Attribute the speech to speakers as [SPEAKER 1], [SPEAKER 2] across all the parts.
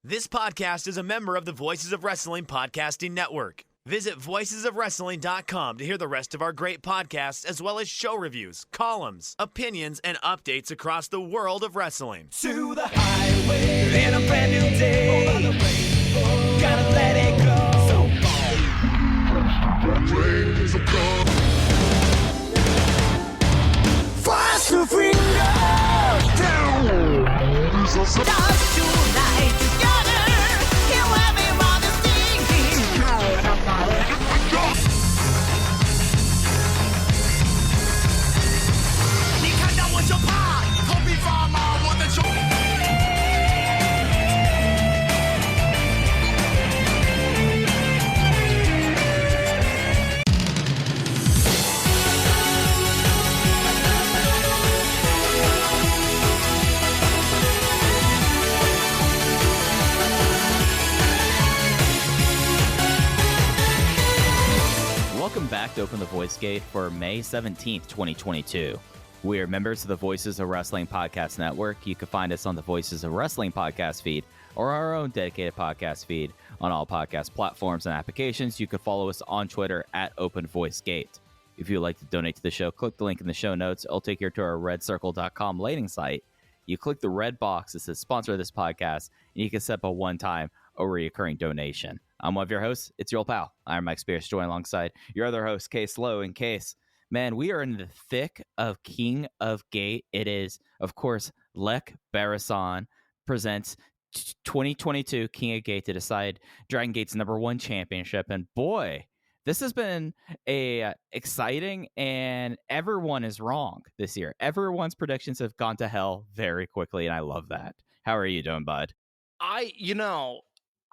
[SPEAKER 1] This podcast is a member of the Voices of Wrestling Podcasting Network. Visit voicesofwrestling.com to hear the rest of our great podcasts, as well as show reviews, columns, opinions, and updates across the world of wrestling.
[SPEAKER 2] To the highway in a brand new day. Over the rainbow, gotta let it go. So fast to finger down. Dance tonight together. Here everyone is singing. 你看到我就怕，头皮发麻，我的手。
[SPEAKER 3] Welcome back to Open the Voice Gate for May 17th, 2022. We are members of the Voices of Wrestling Podcast Network. You can find us on the Voices of Wrestling podcast feed or our own dedicated podcast feed on all podcast platforms and applications. You can follow us on Twitter at Open Voice Gate. If you'd like to donate to the show, click the link in the show notes. It'll take you to our redcircle.com landing site. You click the red box that says sponsor this podcast, and you can set up a one-time or recurring donation. I'm one of your hosts. It's your old pal, I'm Mike Spears, joined alongside your other host, Case Lowe. And Case, man, we are in the thick of King of Gate. It is, of course, Lech Barasan presents 2022 King of Gate to decide Dragon Gate's #1 championship. And boy, this has been a exciting, and everyone is wrong this year. Everyone's predictions have gone to hell very quickly, and I love that. How are you doing, bud?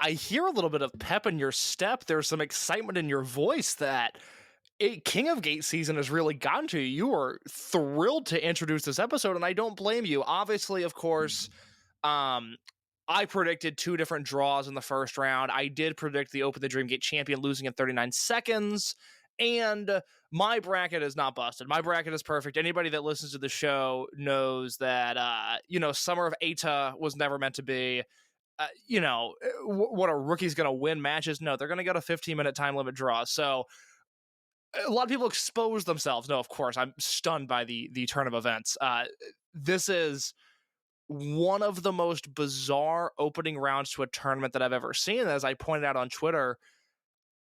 [SPEAKER 4] I hear a little bit of pep in your step. There's some excitement in your voice that King of Gate season has really gotten to you. You were thrilled to introduce this episode, and I don't blame you. Obviously, of course, I predicted 2 different draws in the first round. I did predict the Open the Dream Gate champion losing in 39 seconds, and my bracket is not busted. My bracket is perfect. Anybody that listens to the show knows that, Summer of Eta was never meant to be. What a rookie's going to win matches? No, they're going to go to 15-minute time limit draws. So a lot of people expose themselves. No, of course, I'm stunned by the turn of events. This is one of the most bizarre opening rounds to a tournament that I've ever seen. As I pointed out on Twitter,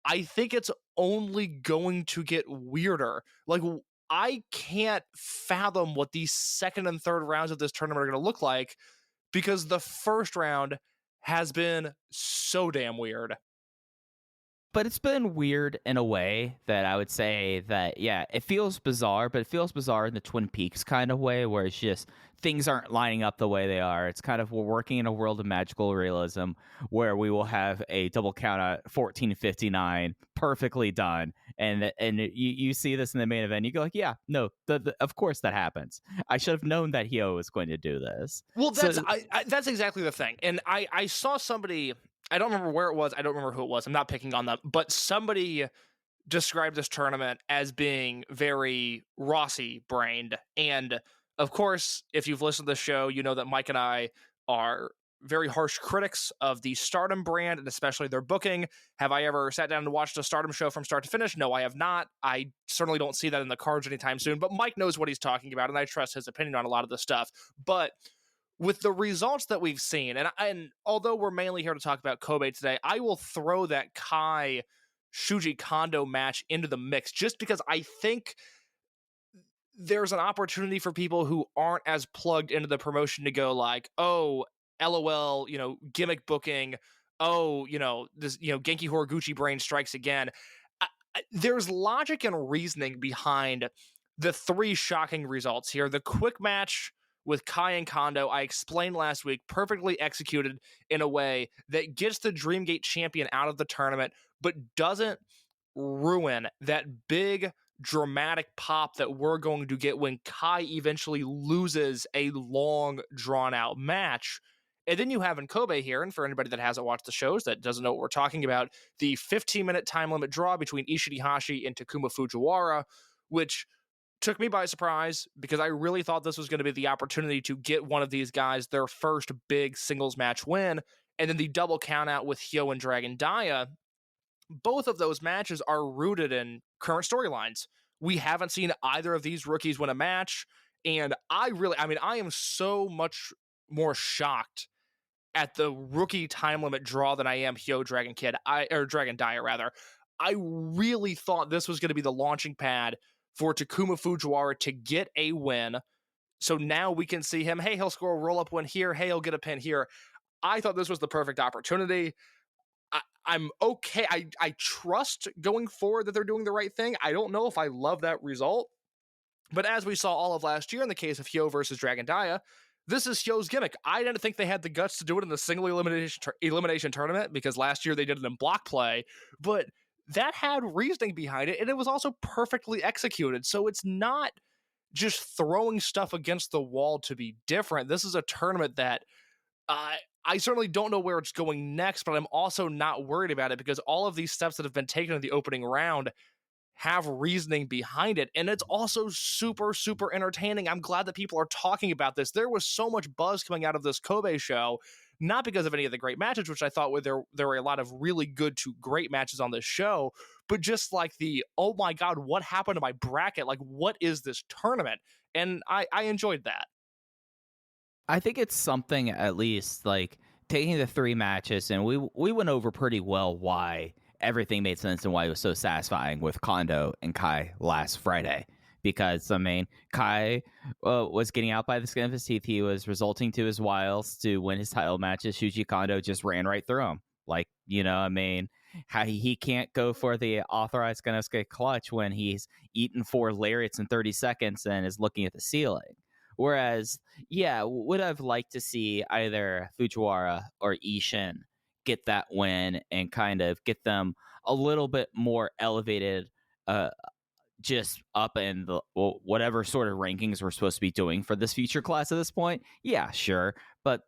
[SPEAKER 4] I think it's only going to get weirder. Like, I can't fathom what these second and third rounds of this tournament are going to look like, because the first round has been so damn weird.
[SPEAKER 3] But it's been weird in a way that I would say that, yeah, it feels bizarre, but it feels bizarre in the Twin Peaks kind of way, where it's just things aren't lining up the way they are. It's kind of, we're working in a world of magical realism where we will have a double count at 14:59 perfectly done. And you see this in the main event, you go like, yeah, no, of course that happens. I should have known that Hyo was going to do this.
[SPEAKER 4] Well, that's exactly the thing. And I saw somebody, I don't remember where it was, I don't remember who it was, I'm not picking on them, but somebody described this tournament as being very Rossi-brained. And of course, if you've listened to the show, you know that Mike and I are very harsh critics of the Stardom brand, and especially their booking. Have I ever sat down and watched a Stardom show from start to finish? No, I have not. I certainly don't see that in the cards anytime soon, but Mike knows what he's talking about, and I trust his opinion on a lot of this stuff. But with the results that we've seen, and although we're mainly here to talk about Kobe today, I will throw that Kai Shuji Kondo match into the mix, just because I think there's an opportunity for people who aren't as plugged into the promotion to go like, oh, LOL, gimmick booking. Oh, this, Genki Horiguchi brain strikes again. There's logic and reasoning behind the 3 shocking results here. The quick match with Kai and Kondo, I explained last week, perfectly executed in a way that gets the Dreamgate champion out of the tournament, but doesn't ruin that big dramatic pop that we're going to get when Kai eventually loses a long, drawn-out match. And then you have in Kobe here, and for anybody that hasn't watched the shows that doesn't know what we're talking about, the 15-minute time limit draw between Ishin Iihashi and Takuma Fujiwara, which took me by surprise because I really thought this was going to be the opportunity to get one of these guys their first big singles match win. and then the double countout with HYO and Dragon Dia, both of those matches are rooted in current storylines. We haven't seen either of these rookies win a match, and I am so much more shocked at the rookie time limit draw than I am HYO Dragon Dia rather. I really thought this was going to be the launching pad for Takuma Fujiwara to get a win. So now we can see him, hey, he'll score a roll-up win here, hey, he'll get a pin here. I thought this was the perfect opportunity. I'm okay. I trust going forward that they're doing the right thing. I don't know if I love that result. But as we saw all of last year in the case of HYO versus Dragon Dia, this is HYO's gimmick. I didn't think they had the guts to do it in the single elimination tournament because last year they did it in block play. But that had reasoning behind it, and it was also perfectly executed. So it's not just throwing stuff against the wall to be different. This is a tournament that I certainly don't know where it's going next, but I'm also not worried about it because all of these steps that have been taken in the opening round have reasoning behind it. And it's also super, super entertaining. I'm glad that people are talking about this. There was so much buzz coming out of this Kobe show, not because of any of the great matches, which I thought there were a lot of really good to great matches on this show, but just like oh my God, what happened to my bracket? Like, what is this tournament? And I enjoyed that.
[SPEAKER 3] I think it's something, at least, like taking the 3 matches, and we went over pretty well why everything made sense and why it was so satisfying with Kondo and Kai last Friday. Because, I mean, Kai was getting out by the skin of his teeth. He was resulting to his wiles to win his title matches. Shuji Kondo just ran right through him. Like, I mean, how he can't go for the authorized Ganosuke clutch when he's eaten 4 lariats in 30 seconds and is looking at the ceiling. Whereas, yeah, would have liked to see either Fujiwara or Ishin get that win and kind of get them a little bit more elevated, just up in the whatever sort of rankings we're supposed to be doing for this future class at this point. Yeah, sure. But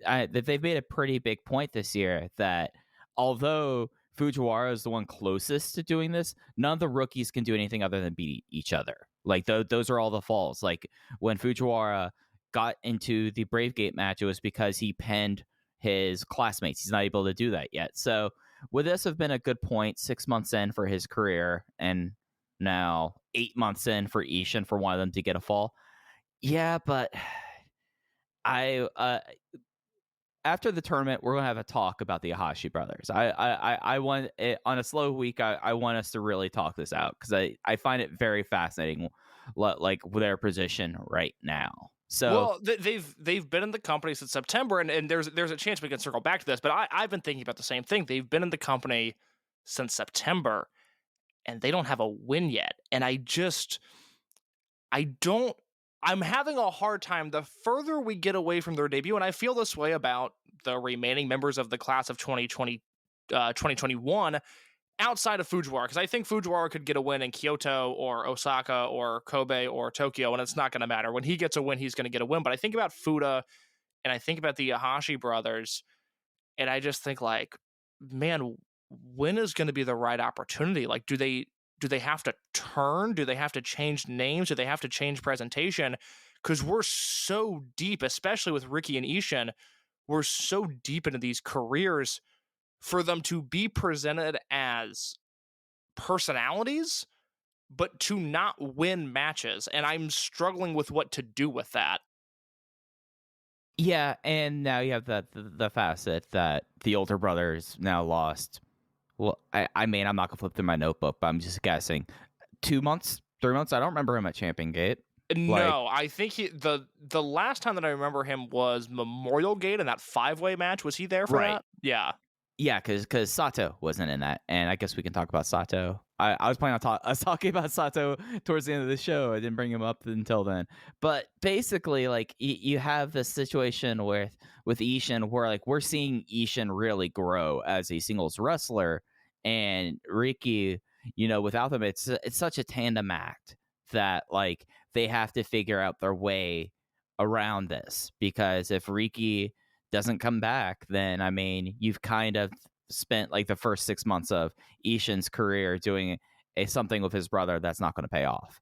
[SPEAKER 3] they've made a pretty big point this year that although Fujiwara is the one closest to doing this, none of the rookies can do anything other than beat each other. Like, those are all the falls. Like, when Fujiwara got into the Bravegate match, it was because he pinned his classmates. He's not able to do that yet. So, would this have been a good point 6 months in for his career, and now 8 months in for Ishin for one of them to get a fall? Yeah, but after the tournament, we're gonna have a talk about the Ahashi brothers. I want it, on a slow week. I want us to really talk this out because I find it very fascinating, like their position right now. So,
[SPEAKER 4] well, they've been in the company since September, and there's a chance we can circle back to this. But I've been thinking about the same thing. They've been in the company since September, and they don't have a win yet. And I'm having a hard time the further we get away from their debut, and I feel this way about the remaining members of the class of 2021 outside of Fujiwara, because I think Fujiwara could get a win in Kyoto or Osaka or Kobe or Tokyo, and it's not going to matter. When he gets a win, he's going to get a win. But I think about Fuda, and I think about the Ahashi brothers, and I just think, like, man, when is going to be the right opportunity? Like, do they have to turn? Do they have to change names? Do they have to change presentation? Because we're so deep, especially with Ricky and Ishin, we're so deep into these careers for them to be presented as personalities, but to not win matches. And I'm struggling with what to do with that.
[SPEAKER 3] yeah, and now you have the facet that the older brothers now lost. Well, I mean, I'm not gonna flip through my notebook, but I'm just guessing 2 months, 3 months. I don't remember him at Champion Gate.
[SPEAKER 4] No, I think the last time that I remember him was Memorial Gate in that 5-way match. Was he there for that? Yeah.
[SPEAKER 3] Yeah, because Sato wasn't in that, and I guess we can talk about Sato. I was planning on talking about Sato towards the end of the show. I didn't bring him up until then. But basically, like, you have this situation with Ishin where, like, we're seeing Ishin really grow as a singles wrestler, and Ricky, without them, it's such a tandem act that, like, they have to figure out their way around this, because if Ricky doesn't come back, then, I mean, you've kind of spent, like, the first 6 months of Ishin's career doing something with his brother that's not going to pay off,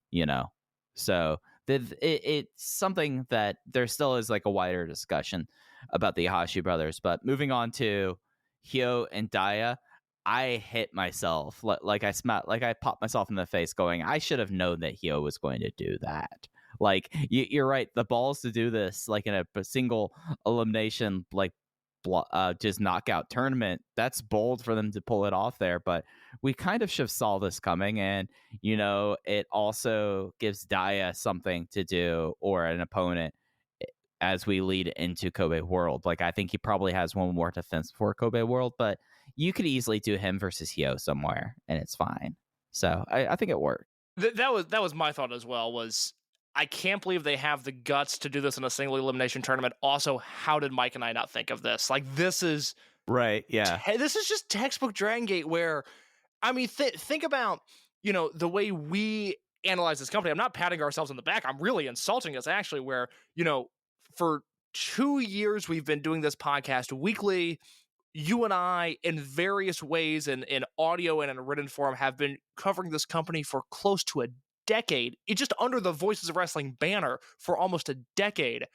[SPEAKER 3] So it's something that there still is, like, a wider discussion about the Ahashi brothers. But moving on to Hyo and Dia, I hit myself like I popped myself in the face, going, I should have known that Hyo was going to do that. Like you're right, the balls to do this like in a single elimination like just knockout tournament. That's bold for them to pull it off there, but we kind of should have saw this coming, and it also gives Dia something to do or an opponent as we lead into Kobe World. Like I think he probably has one more defense for Kobe World, but you could easily do him versus Hyo somewhere, and it's fine. So I think it worked.
[SPEAKER 4] That was my thought as well. Was I can't believe they have the guts to do this in a single elimination tournament. Also, how did Mike and I not think of this? Like, this is
[SPEAKER 3] right. Yeah,
[SPEAKER 4] this is just textbook Dragongate. Where, I mean, think about the way we analyze this company. I'm not patting ourselves on the back. I'm really insulting us actually. Where for 2 years we've been doing this podcast weekly. You and I, in various ways, in audio and in a written form, have been covering this company for close to a decade. It's just under the Voices of Wrestling banner for almost a decade.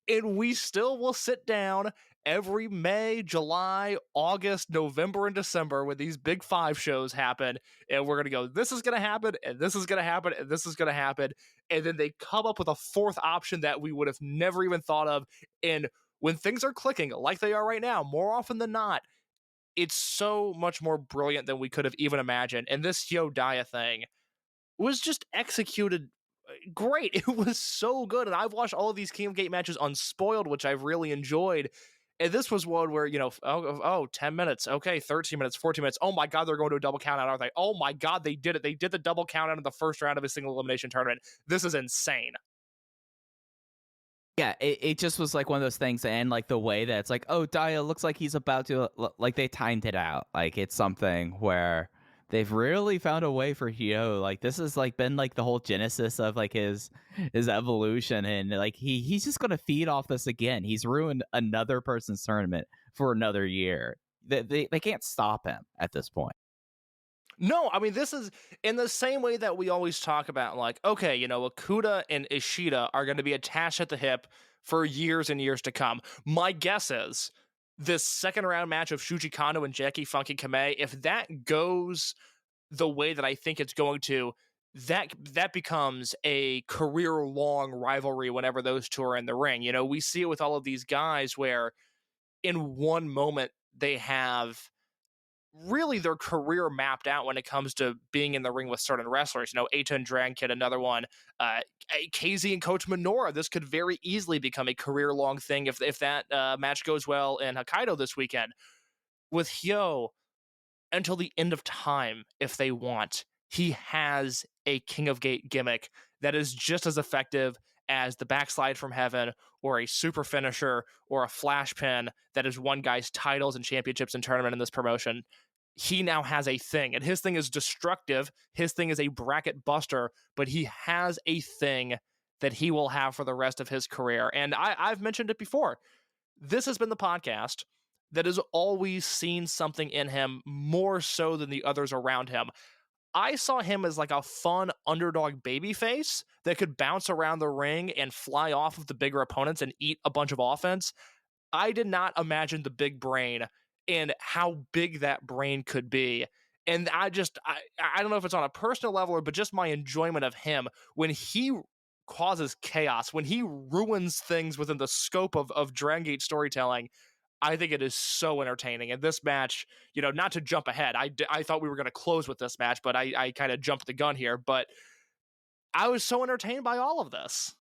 [SPEAKER 4] And we still will sit down every May, July, August, November, and December when these big 5 shows happen. And we're going to go, this is going to happen, and this is going to happen, and this is going to happen. And then they come up with a 4th option that we would have never even thought of. And when things are clicking like they are right now, more often than not, it's so much more brilliant than we could have even imagined. And this Hyo Dia thing was just executed great. It was so good. And I've watched all of these King of Gate matches unspoiled, which I've really enjoyed. And this was one where, 10 minutes. Okay, 13 minutes, 14 minutes. Oh my God, they're going to a double count out, aren't they? Oh my God, they did it. They did the double count out in the first round of a single elimination tournament. This is insane.
[SPEAKER 3] Yeah, it just was like one of those things, and like the way that it's like, oh, Dia looks like he's about to, like they timed it out. Like it's something where they've really found a way for Hyo. Like this has like been like the whole genesis of like his evolution, and like he's just gonna feed off this again. He's ruined another person's tournament for another year. They can't stop him at this point.
[SPEAKER 4] No, I mean, this is in the same way that we always talk about, like, okay, Okuda and Ishida are going to be attached at the hip for years and years to come. My guess is this second round match of Shuji Kondo and Jackie Funky Kamei, if that goes the way that I think it's going to, that becomes a career-long rivalry whenever those two are in the ring. We see it with all of these guys where in one moment they have really their career mapped out when it comes to being in the ring with certain wrestlers. Eita and Dragongate, another one. KZ and Coach Menorah, this could very easily become a career-long thing if that match goes well in Hokkaido this weekend. With Hyo, until the end of time, if they want, he has a King of Gate gimmick that is just as effective as the backslide from heaven or a super finisher or a flash pin that has won guys titles and championships and tournament in this promotion. He now has a thing, and his thing is destructive. His thing is a bracket buster, but he has a thing that he will have for the rest of his career. And I've mentioned it before. This has been the podcast that has always seen something in him more so than the others around him. I saw him as like a fun underdog babyface that could bounce around the ring and fly off of the bigger opponents and eat a bunch of offense. I did not imagine the big brain and how big that brain could be. And I don't know if it's on a personal level but just my enjoyment of him when he causes chaos, when he ruins things within the scope of Dragongate storytelling. I think it is so entertaining. And this match, not to jump ahead, I thought we were going to close with this match, but I kind of jumped the gun here. But I was so entertained by all of this.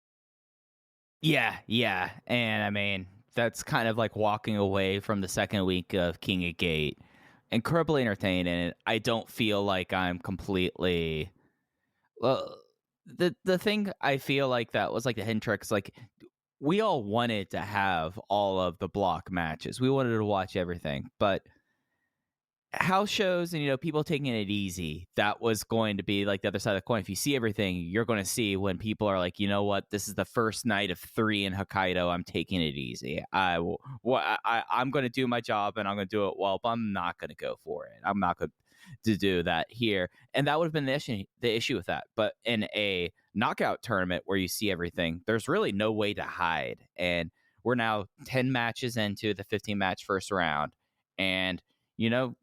[SPEAKER 3] Yeah. And I mean, that's kind of like walking away from the second week of King of Gate. Incredibly entertaining. And I don't feel like I'm completely... Well, the thing I feel like that was like the hidden trick is like... We all wanted to have all of the block matches. We wanted to watch everything, but house shows and, people taking it easy, that was going to be like the other side of the coin. If you see everything, you're going to see when people are like, you know what, this is the first night of 3 in Hokkaido. I'm taking it easy. I'm going to do my job and I'm going to do it well, but I'm not going to go for it. I'm not going to do that here. And that would have been the issue with that. But in a knockout tournament where you see everything, there's really no way to hide. And we're now 10 matches into the 15 match first round, and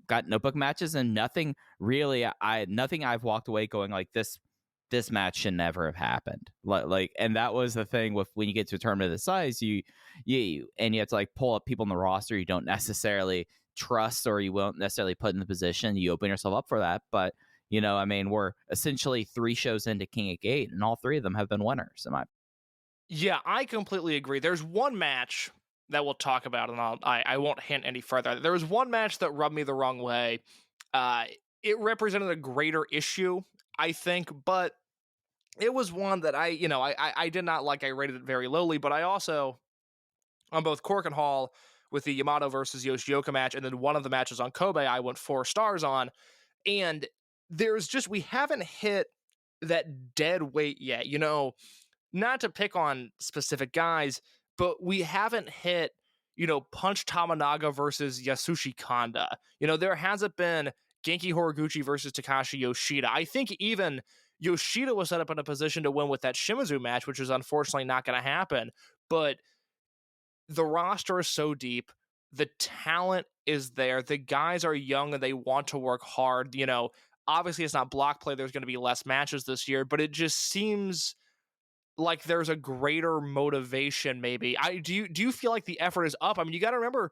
[SPEAKER 3] got notebook matches and nothing really. Nothing I've walked away going like this match should never have happened. And that was the thing with when you get to a tournament of this size, you have to like pull up people in the roster you don't necessarily trust or you won't necessarily put in the position. You open yourself up for that, but we're essentially 3 shows into King of Gate, and all 3 of them have been winners.
[SPEAKER 4] Yeah, I completely agree. There's one match that we'll talk about, and I won't hint any further. There was one match that rubbed me the wrong way. It represented a greater issue, I think, but it was one that I did not like. I rated it very lowly, but I also, on both Cork and Hall, with the Yamato versus Yoshioka match, and then one of the matches on Kobe, I went 4 stars on. And we haven't hit that dead weight yet. Not to pick on specific guys, but we haven't hit, Punch Tamanaga versus Yasushi Kanda. There hasn't been Genki Horiguchi versus Takashi Yoshida. I think even Yoshida was set up in a position to win with that Shimizu match, which is unfortunately not going to happen. But the roster is so deep. The talent is there. The guys are young and they want to work hard. Obviously it's not block play. There's going to be less matches this year, but it just seems like there's a greater motivation. Maybe do you feel like the effort is up? I mean, you got to remember,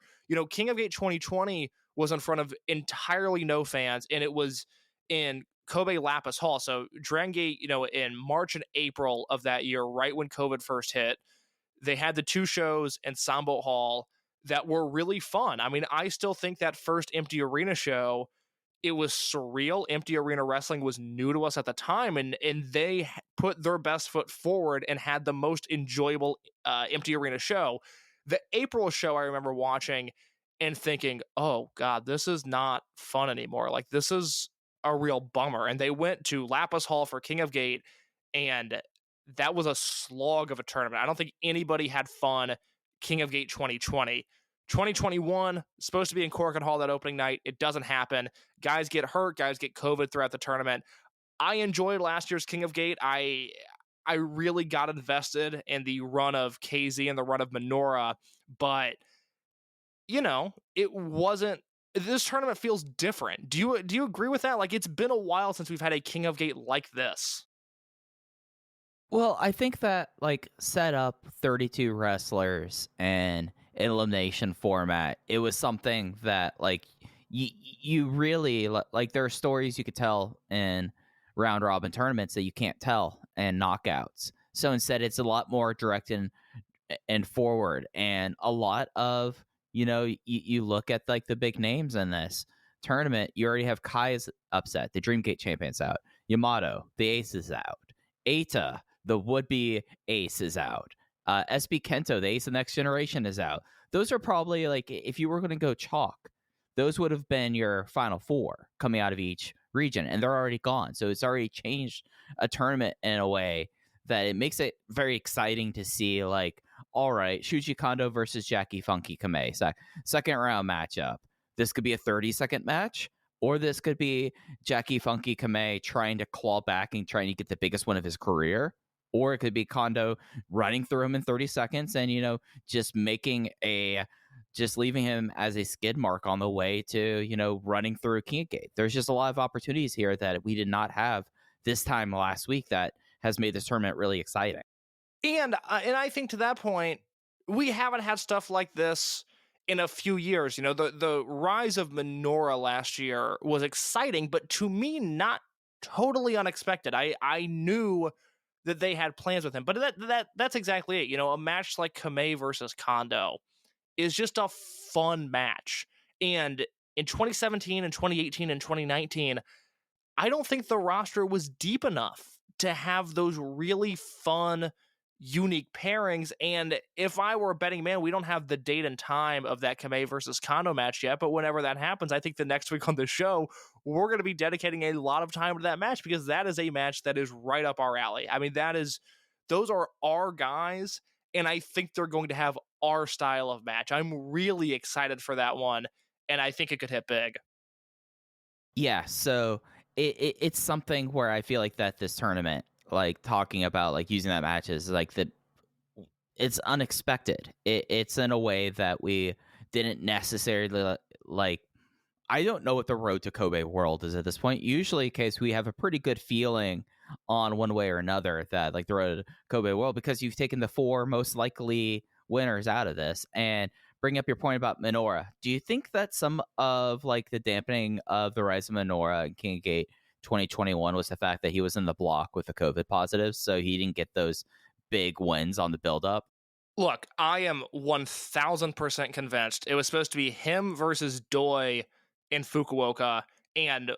[SPEAKER 4] King of Gate 2020 was in front of entirely no fans, and it was in Kobe Lapis Hall. So Dragongate, in March and April of that year, right when COVID first hit, they had the 2 shows in Sambo Hall that were really fun. I mean, I still think that first empty arena show, it was surreal. Empty arena wrestling was new to us at the time, and they put their best foot forward and had the most enjoyable empty arena show. The April show I remember watching and thinking, oh God, this is not fun anymore. Like, this is a real bummer. And they went to Lapis Hall for King of Gate, and that was a slog of a tournament. I don't think anybody had fun King of Gate 2020. 2021, supposed to be in Cork and Hall that opening night. It doesn't happen. Guys get hurt. Guys get COVID throughout the tournament. I enjoyed last year's King of Gate. I really got invested in the run of KZ and the run of Menorah, but it wasn't. This tournament feels different. Do you agree with that? Like, it's been a while since we've had a King of Gate like this.
[SPEAKER 3] Well, I think that set up 32 wrestlers and elimination format. It was something that you really there are stories you could tell in round robin tournaments that you can't tell in knockouts. So instead, it's a lot more direct and forward, and a lot of you look at the big names in this tournament. You already have Kai's upset, the Dreamgate champion's out. Yamato, the ace, is out. Eita, the would-be ace, is out. SB Kento, the ace of Next Generation, is out. Those are probably, if you were going to go chalk, those would have been your final 4 coming out of each region, and they're already gone. So it's already changed a tournament in a way that it makes it very exciting to see, all right, Shuji Kondo versus Jackie Funky Kamei, second round matchup. This could be a 30-second match, or this could be Jackie Funky Kamei trying to claw back and trying to get the biggest win of his career. Or it could be Kondo running through him in 30 seconds and, just leaving him as a skid mark on the way to, running through King of Gate. There's just a lot of opportunities here that we did not have this time last week that has made this tournament really exciting.
[SPEAKER 4] And I think to that point, we haven't had stuff like this in a few years. The rise of Menorah last year was exciting, but to me, not totally unexpected. I knew that they had plans with him, but that's exactly it. A match like Kamei versus Kondo is just a fun match. And in 2017 and 2018 and 2019, I don't think the roster was deep enough to have those really fun, unique pairings. And if I were a betting man, we don't have the date and time of that Kamei versus Kondo match yet, but whenever that happens, I think the next week on the show, we're going to be dedicating a lot of time to that match, because that is a match that is right up our alley. I mean, those are our guys, and I think they're going to have our style of match. I'm really excited for that one, and I think it could hit big.
[SPEAKER 3] Yeah, so it's something where I feel like that this tournament, talking about using that match is it's unexpected. It's in a way that we didn't necessarily like. I don't know what the road to Kobe World is at this point. Usually, in case we have a pretty good feeling on one way or another that like the road to Kobe World, because you've taken the 4 most likely winners out of this. And bring up your point about Menorah. Do you think that some of like the dampening of the rise of Menorah and King of Gate 2021 was the fact that he was in the block with the COVID positives, so he didn't get those big wins on the build up?
[SPEAKER 4] Look, I am 1000% convinced it was supposed to be him versus Doi in Fukuoka, and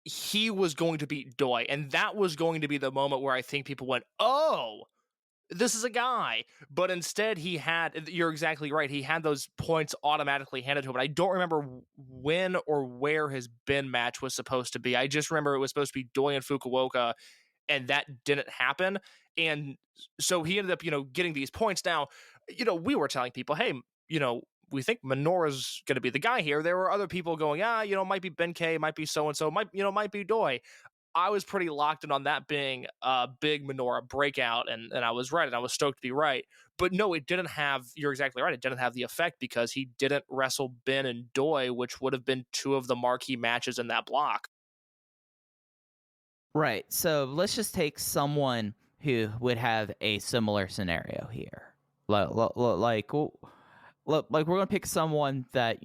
[SPEAKER 4] he was going to beat Doi, and that was going to be the moment where I think people went, oh, this is a guy. But instead he had, you're exactly right, he had those points automatically handed to him. I don't remember when or where his bin match was supposed to be. I just remember it was supposed to be Doi and Fukuoka, and that didn't happen. And so he ended up, getting these points. Now, we were telling people, hey, we think Menorah's going to be the guy here. There were other people going, might be Ben K, might be so-and-so, might be Doi. I was pretty locked in on that being a big Menorah breakout, and I was right, and I was stoked to be right. But no, it didn't have, you're exactly right, it didn't have the effect because he didn't wrestle Ben and Doi, which would have been 2 of the marquee matches in that block.
[SPEAKER 3] Right. So let's just take someone who would have a similar scenario here. Like we're going to pick someone that,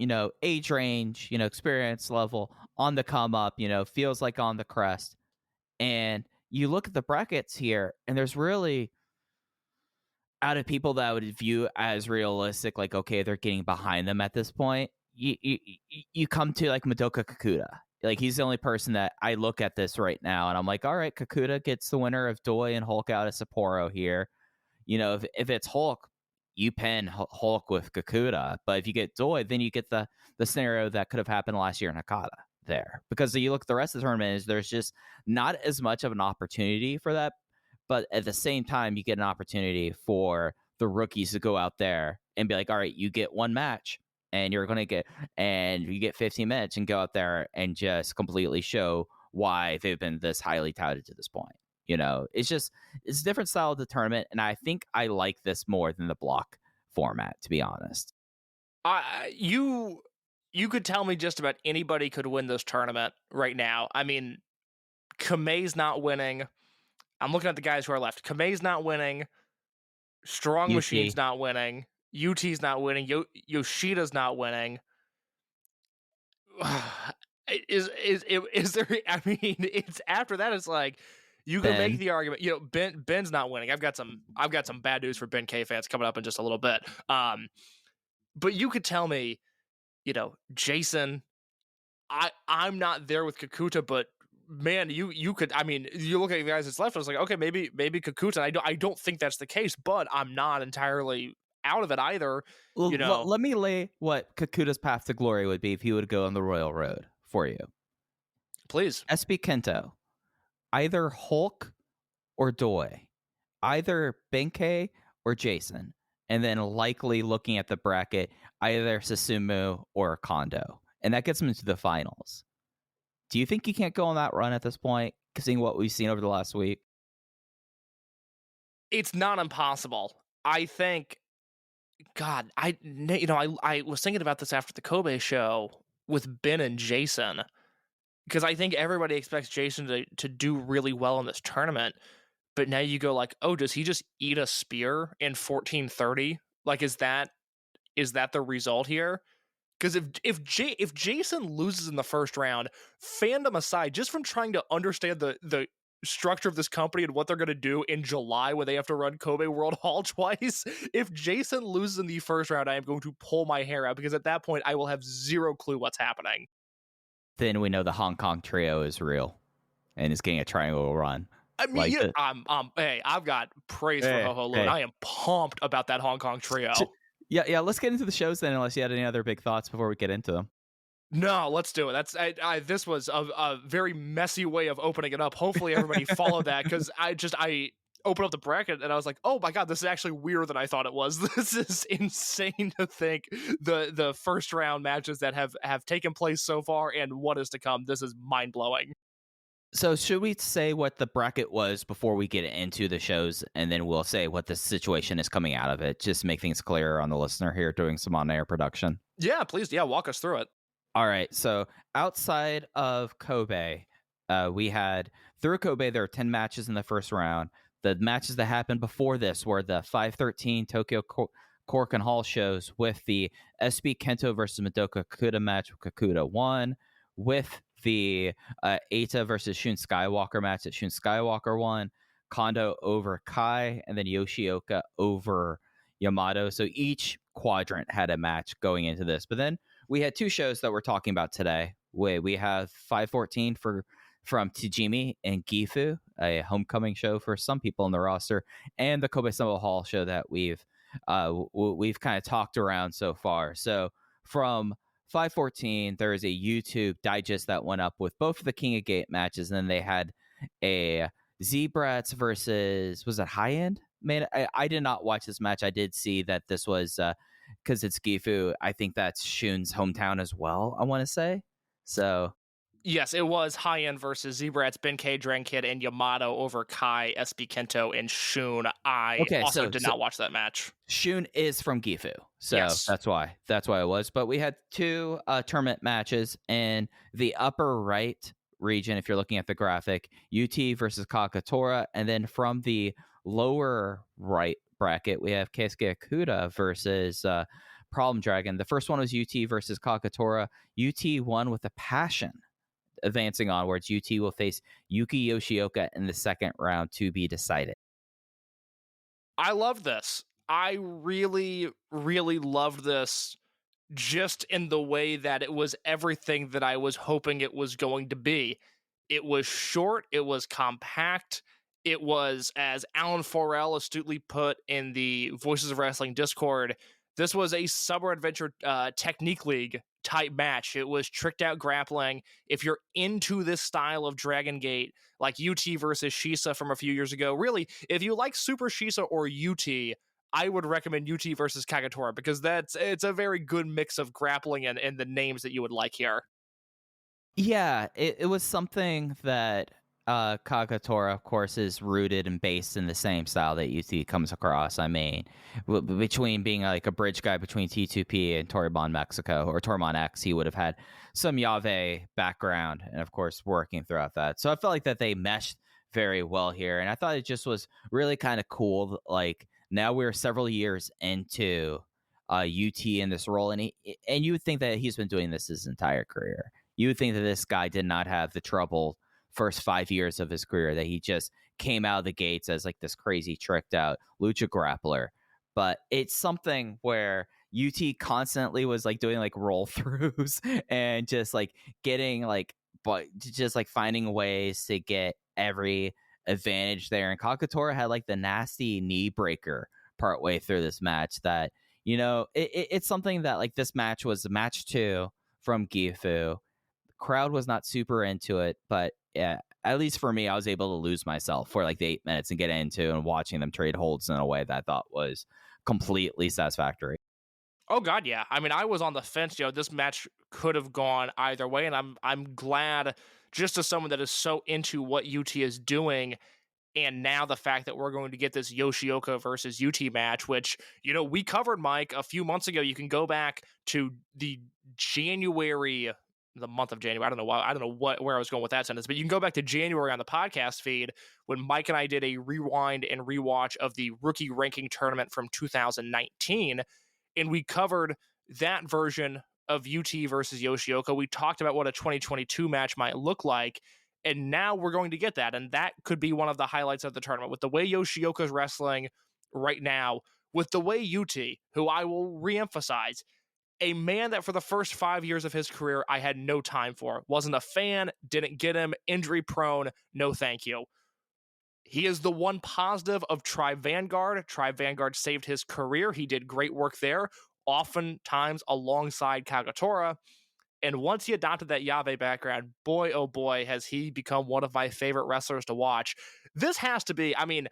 [SPEAKER 3] age range, experience level on the come up, feels like on the crest. And you look at the brackets here, and there's really, out of people that I would view as realistic, like, okay, they're getting behind them at this point, you come to like Madoka Kakuta. Like, he's the only person that I look at this right now, and I'm like, all right, Kakuta gets the winner of Doi and Hulk out of Sapporo here. If it's Hulk, you pin Hulk with Kakuta. But if you get Doi, then you get the scenario that could have happened last year in Hakata there. Because you look at the rest of the tournament, there's just not as much of an opportunity for that. But at the same time, you get an opportunity for the rookies to go out there and be like, all right, you get one match. And you get 15 minutes and go out there and just completely show why they've been this highly touted to this point. It's a different style of the tournament, and I think I like this more than the block format, to be honest.
[SPEAKER 4] You could tell me just about anybody could win this tournament right now. I mean, Kamei's not winning. I'm looking at the guys who are left. Kamei's not winning. Strong
[SPEAKER 3] U-T.
[SPEAKER 4] Machine's not winning. U-T's not winning. Yoshida's not winning. Is there? I mean, it's after that. It's like you can make the argument. Ben's not winning. I've got some bad news for Ben K fans coming up in just a little bit. But you could tell me, Jason. I'm not there with Kakuta, but man, you could. I mean, you look at the guys that's left. I was like, okay, maybe Kakuta. I don't think that's the case, but I'm not entirely out of it either.
[SPEAKER 3] Well, let me lay what Kakuta's path to glory would be if he would go on the Royal Road for you.
[SPEAKER 4] Please.
[SPEAKER 3] SB Kento, either Hulk or Doi, either Benkei or Jason, and then likely looking at the bracket, either Susumu or Kondo, and that gets him into the finals. Do you think he can't go on that run at this point, seeing what we've seen over the last week?
[SPEAKER 4] It's not impossible. I think, God, I was thinking about this after the Kobe show with Ben and Jason, because I think everybody expects Jason to do really well in this tournament, but now you go like, oh, does he just eat a spear in 1430? Like, is that the result here? Because if Jason loses in the first round, fandom aside, just from trying to understand the structure of this company and what they're going to do in July when they have to run Kobe World Hall twice, if Jason loses in the first round, I am going to pull my hair out, because at that point I will have zero clue what's happening.
[SPEAKER 3] Then we know the Hong Kong trio is real and is getting a triangle run.
[SPEAKER 4] I mean, hey, I've got praise for Ho Ho Lu, and I am pumped about that Hong Kong trio.
[SPEAKER 3] Yeah. Let's get into the shows then, unless you had any other big thoughts before we get into them.
[SPEAKER 4] No, let's do it. This was a very messy way of opening it up. Hopefully everybody followed that, because I opened up the bracket and I was like, oh my God, this is actually weirder than I thought it was. This is insane to think the first round matches that have taken place so far and what is to come. This is mind blowing.
[SPEAKER 3] So should we say what the bracket was before we get into the shows, and then we'll say what the situation is coming out of it, just to make things clearer on the listener here doing some on-air production?
[SPEAKER 4] Yeah, please. Yeah, walk us through it.
[SPEAKER 3] All right. So outside of Kobe, we had through Kobe, there are 10 matches in the first round. The matches that happened before this were the 513 Tokyo Cork and Hall shows with the SB Kento versus Madoka Kakuta match. Kakuta won with the Eita versus Shun Skywalker match that Shun Skywalker won. Kondo over Kai, and then Yoshioka over Yamato. So each quadrant had a match going into this. But then we had two shows that we're talking about today. We have 514 from Tajimi and Gifu, a homecoming show for some people in the roster, and the Kobe Sambo Hall show that we've kind of talked around so far. So from 514, there is a YouTube digest that went up with both of the King of Gate matches, and then they had a Z-Brats versus, was it High End? Man, I did not watch this match. I did see that this was because it's Gifu. I think that's Shun's hometown as well, I want to say. So
[SPEAKER 4] yes, it was High End versus Z-Brats, Benkei, Dragon Kid, and Yamato over Kai, SB Kento, and Shun. I also did not watch that match.
[SPEAKER 3] Shun is from Gifu, so
[SPEAKER 4] yes.
[SPEAKER 3] that's why it was. But we had two tournament matches in the upper right region. If you're looking at the graphic, U-T versus Kagetora, and then from the lower right bracket, we have Keisuke Okuda versus Problem Dragon. The first one was U-T versus Kagetora. U-T won with a passion. Advancing onwards, U-T will face Yuki Yoshioka in the second round to be decided.
[SPEAKER 4] I love this. I really, really loved this, just in the way that it was everything that I was hoping it was going to be. It was short, it was compact, it was, as Alan Forel astutely put in the Voices of Wrestling Discord, this was a Summer Adventure Technique League type match. It was tricked out grappling. If you're into this style of Dragongate, like U-T versus Shisa from a few years ago, really, if you like Super Shisa or U-T, I would recommend U-T versus Kagetora, because it's a very good mix of grappling and the names that you would like here.
[SPEAKER 3] Yeah, it was something that Kagetora, of course, is rooted and based in the same style that U-T comes across. I mean, between being like a bridge guy between T2P and Toribon Mexico, or Tormon X, he would have had some Yave background, and of course, working throughout that. So I felt like that they meshed very well here, and I thought it just was really kind of cool. Like, now we're several years into U-T in this role, and you would think that he's been doing this his entire career. You would think that this guy did not have the trouble first 5 years of his career, that he just came out of the gates as like this crazy tricked out lucha grappler. But it's something where U-T constantly was like doing like roll throughs and just like getting like, but just like finding ways to get every advantage there. And Kagetora had like the nasty knee breaker partway through this match that, you know, it's something that like this match was match 2 from Gifu. Crowd was not super into it, but yeah, at least for me, I was able to lose myself for like the 8 minutes and get into and watching them trade holds in a way that I thought was completely satisfactory.
[SPEAKER 4] Oh God, yeah. I mean, I was on the fence. You know, this match could have gone either way, and I'm glad, just as someone that is so into what U-T is doing, and now the fact that we're going to get this Yoshioka versus U-T match, which, you know, we covered, Mike, a few months ago. You can go back to the month of January. I don't know where I was going with that sentence, but you can go back to January on the podcast feed when Mike and I did a rewind and rewatch of the rookie ranking tournament from 2019, and we covered that version of U-T versus Yoshioka. We talked about what a 2022 match might look like, and now we're going to get that, and that could be one of the highlights of the tournament, with the way Yoshioka's wrestling right now, with the way U-T, who I will reemphasize, a man that for the first 5 years of his career, I had no time for. Wasn't a fan, didn't get him, injury prone, no thank you. He is the one positive of Tribe Vanguard. Tribe Vanguard saved his career. He did great work there, oftentimes alongside Kagetora. And once he adopted that Yave background, boy, oh boy, has he become one of my favorite wrestlers to watch. This has to be, I mean,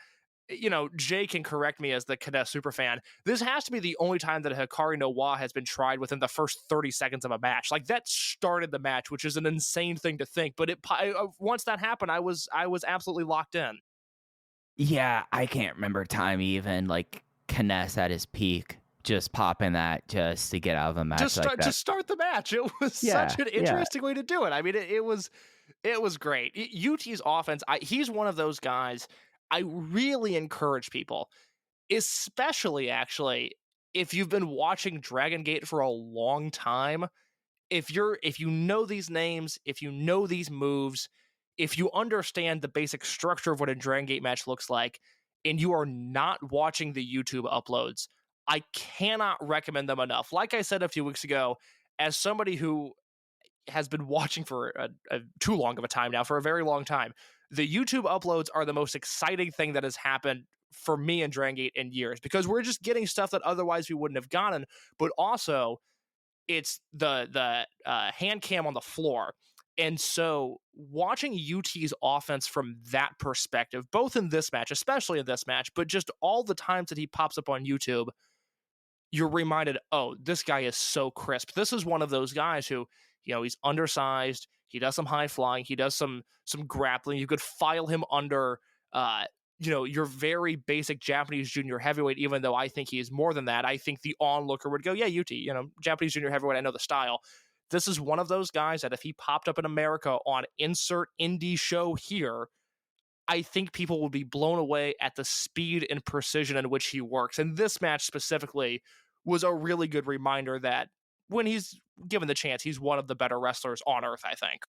[SPEAKER 4] Jay can correct me as the Kness superfan. This has to be the only time that a Hikari no Wa has been tried within the first 30 seconds of a match. Like, that started the match, which is an insane thing to think. But once that happened, I was absolutely locked in.
[SPEAKER 3] Yeah, I can't remember time even like Kness at his peak, just popping that just to get out of a match
[SPEAKER 4] To start the match. It was such an interesting way to do it. I mean, it was great. UT's offense, he's one of those guys I really encourage people, especially actually if you've been watching Dragongate for a long time. If you know these names, if you know these moves, if you understand the basic structure of what a Dragongate match looks like, and you are not watching the YouTube uploads, I cannot recommend them enough. Like I said a few weeks ago, as somebody who has been watching for too long of a time now, for a very long time, the YouTube uploads are the most exciting thing that has happened for me and Dragongate in years, because we're just getting stuff that otherwise we wouldn't have gotten, but also it's the hand cam on the floor. And so watching UT's offense from that perspective, both in this match, especially in this match, but just all the times that he pops up on YouTube, you're reminded, oh, this guy is so crisp. This is one of those guys who, he's undersized. He does some high flying. He does some grappling. You could file him under, your very basic Japanese junior heavyweight, even though I think he is more than that. I think the onlooker would go, yeah, UT, Japanese junior heavyweight, I know the style. This is one of those guys that if he popped up in America on insert indie show here, I think people will be blown away at the speed and precision in which he works. And this match specifically was a really good reminder that when he's given the chance, he's one of the better wrestlers on earth, I think.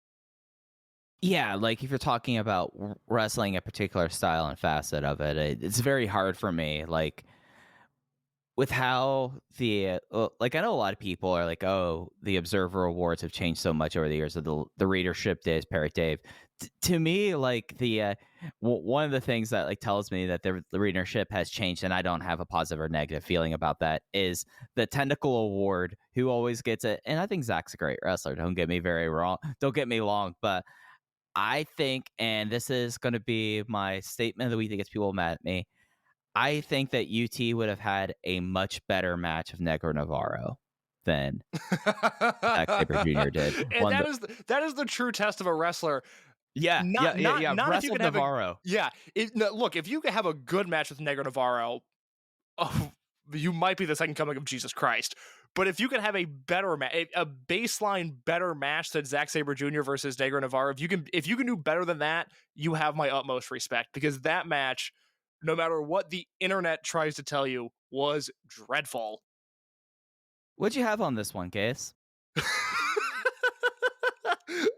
[SPEAKER 3] Yeah, like if you're talking about wrestling a particular style and facet of it, it's very hard for me. Like with how I know a lot of people are like, oh, the Observer Awards have changed so much over the years. Of the readership days, Parrot Dave. To me, like one of the things that like tells me that the readership has changed, and I don't have a positive or negative feeling about that, is the Tentacle Award, who always gets it. And I think Zach's a great wrestler. Don't get me wrong, but I think, and this is going to be my statement of the week that gets people mad at me, I think that UT would have had a much better match of Negro Navarro than Zack Sabre Jr. did.
[SPEAKER 4] And that is the true test of a wrestler.
[SPEAKER 3] Yeah, not
[SPEAKER 4] if you can
[SPEAKER 3] Navarro.
[SPEAKER 4] Look, if you can have a good match with Negro Navarro, you might be the second coming of Jesus Christ. But if you can have a better a baseline better match than Zack Sabre Jr. versus Negro Navarro, if you can do better than that, you have my utmost respect, because that match, no matter what the internet tries to tell you, was dreadful.
[SPEAKER 3] What'd you have on this one, Case?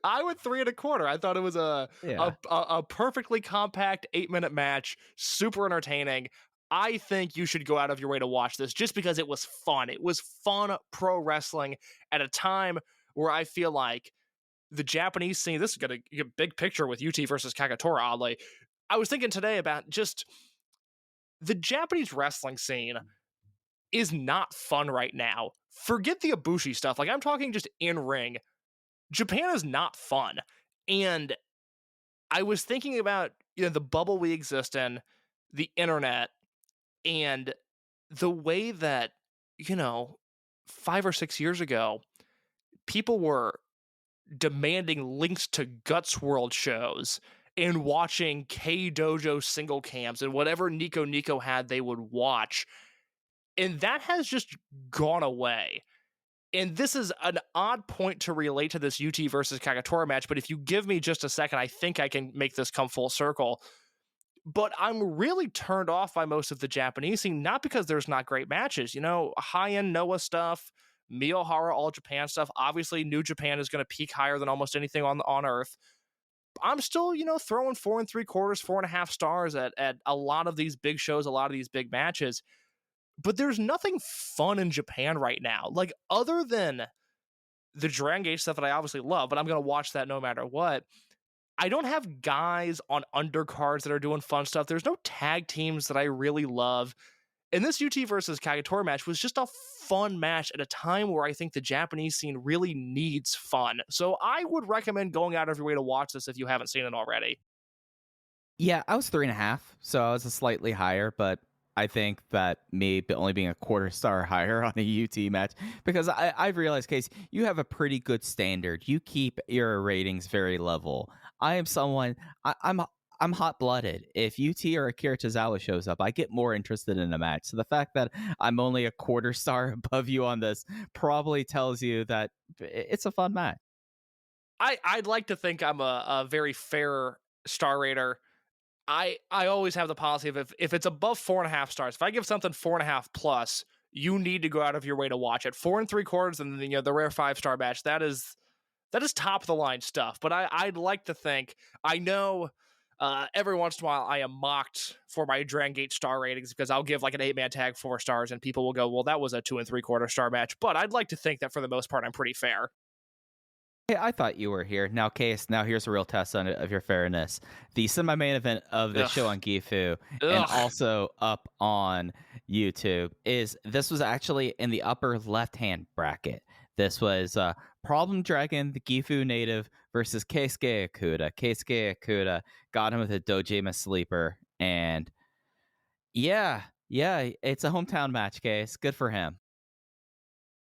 [SPEAKER 4] I went 3 1/4. I thought it was a perfectly compact 8-minute match, super entertaining. I think you should go out of your way to watch this just because it was fun. It was fun pro wrestling at a time where I feel like the Japanese scene, this is going to get a big picture with UT versus Kagetora, oddly. I was thinking today about just the Japanese wrestling scene is not fun right now. Forget the Ibushi stuff. Like, I'm talking just in ring. Japan is not fun. And I was thinking about, the bubble we exist in, the internet, and the way that, 5 or 6 years ago, people were demanding links to Guts World shows and watching K-Dojo single cams and whatever Nico had, they would watch. And that has just gone away. And this is an odd point to relate to this UT versus Kagetora match, but if you give me just a second, I think I can make this come full circle. But I'm really turned off by most of the Japanese scene, not because there's not great matches. High-end Noah stuff, Miyohara All Japan stuff. Obviously, New Japan is going to peak higher than almost anything on Earth. I'm still, throwing 4 3/4, 4.5 stars at a lot of these big shows, a lot of these big matches. But there's nothing fun in Japan right now. Like, other than the Dragongate stuff that I obviously love, but I'm going to watch that no matter what. I don't have guys on undercards that are doing fun stuff. There's no tag teams that I really love. And this UT versus Kagetora match was just a fun match at a time where I think the Japanese scene really needs fun. So I would recommend going out of your way to watch this if you haven't seen it already.
[SPEAKER 3] Yeah, I was 3.5, so I was a slightly higher, but I think that me only being a quarter star higher on a UT match, because I've realized, Case, you have a pretty good standard. You keep your ratings very level. I am someone, I'm hot blooded. If UT or Akira Tozawa shows up, I get more interested in a match. So the fact that I'm only a quarter star above you on this probably tells you that it's a fun match.
[SPEAKER 4] I'd like to think I'm a very fair star rater. I always have the policy of if it's above 4.5 stars, if I give something 4.5 plus, you need to go out of your way to watch it. 4 3/4, and then the rare 5-star match, that is top of the line stuff. But I'd like to think, I know every once in a while I am mocked for my Dragongate star ratings because I'll give like an 8-man tag 4 stars, and people will go, well, that was a 2 3/4 star match. But I'd like to think that for the most part I'm pretty fair.
[SPEAKER 3] Hey, I thought you were here. Now, Case, now here's a real test of your fairness. The semi-main event of the show on Gifu and also up on YouTube this was actually in the upper left-hand bracket. This was Problem Dragon, the Gifu native, versus Keisuke Okuda. Keisuke Okuda got him with a Dojima sleeper, and yeah, it's a hometown match, Case. Good for him.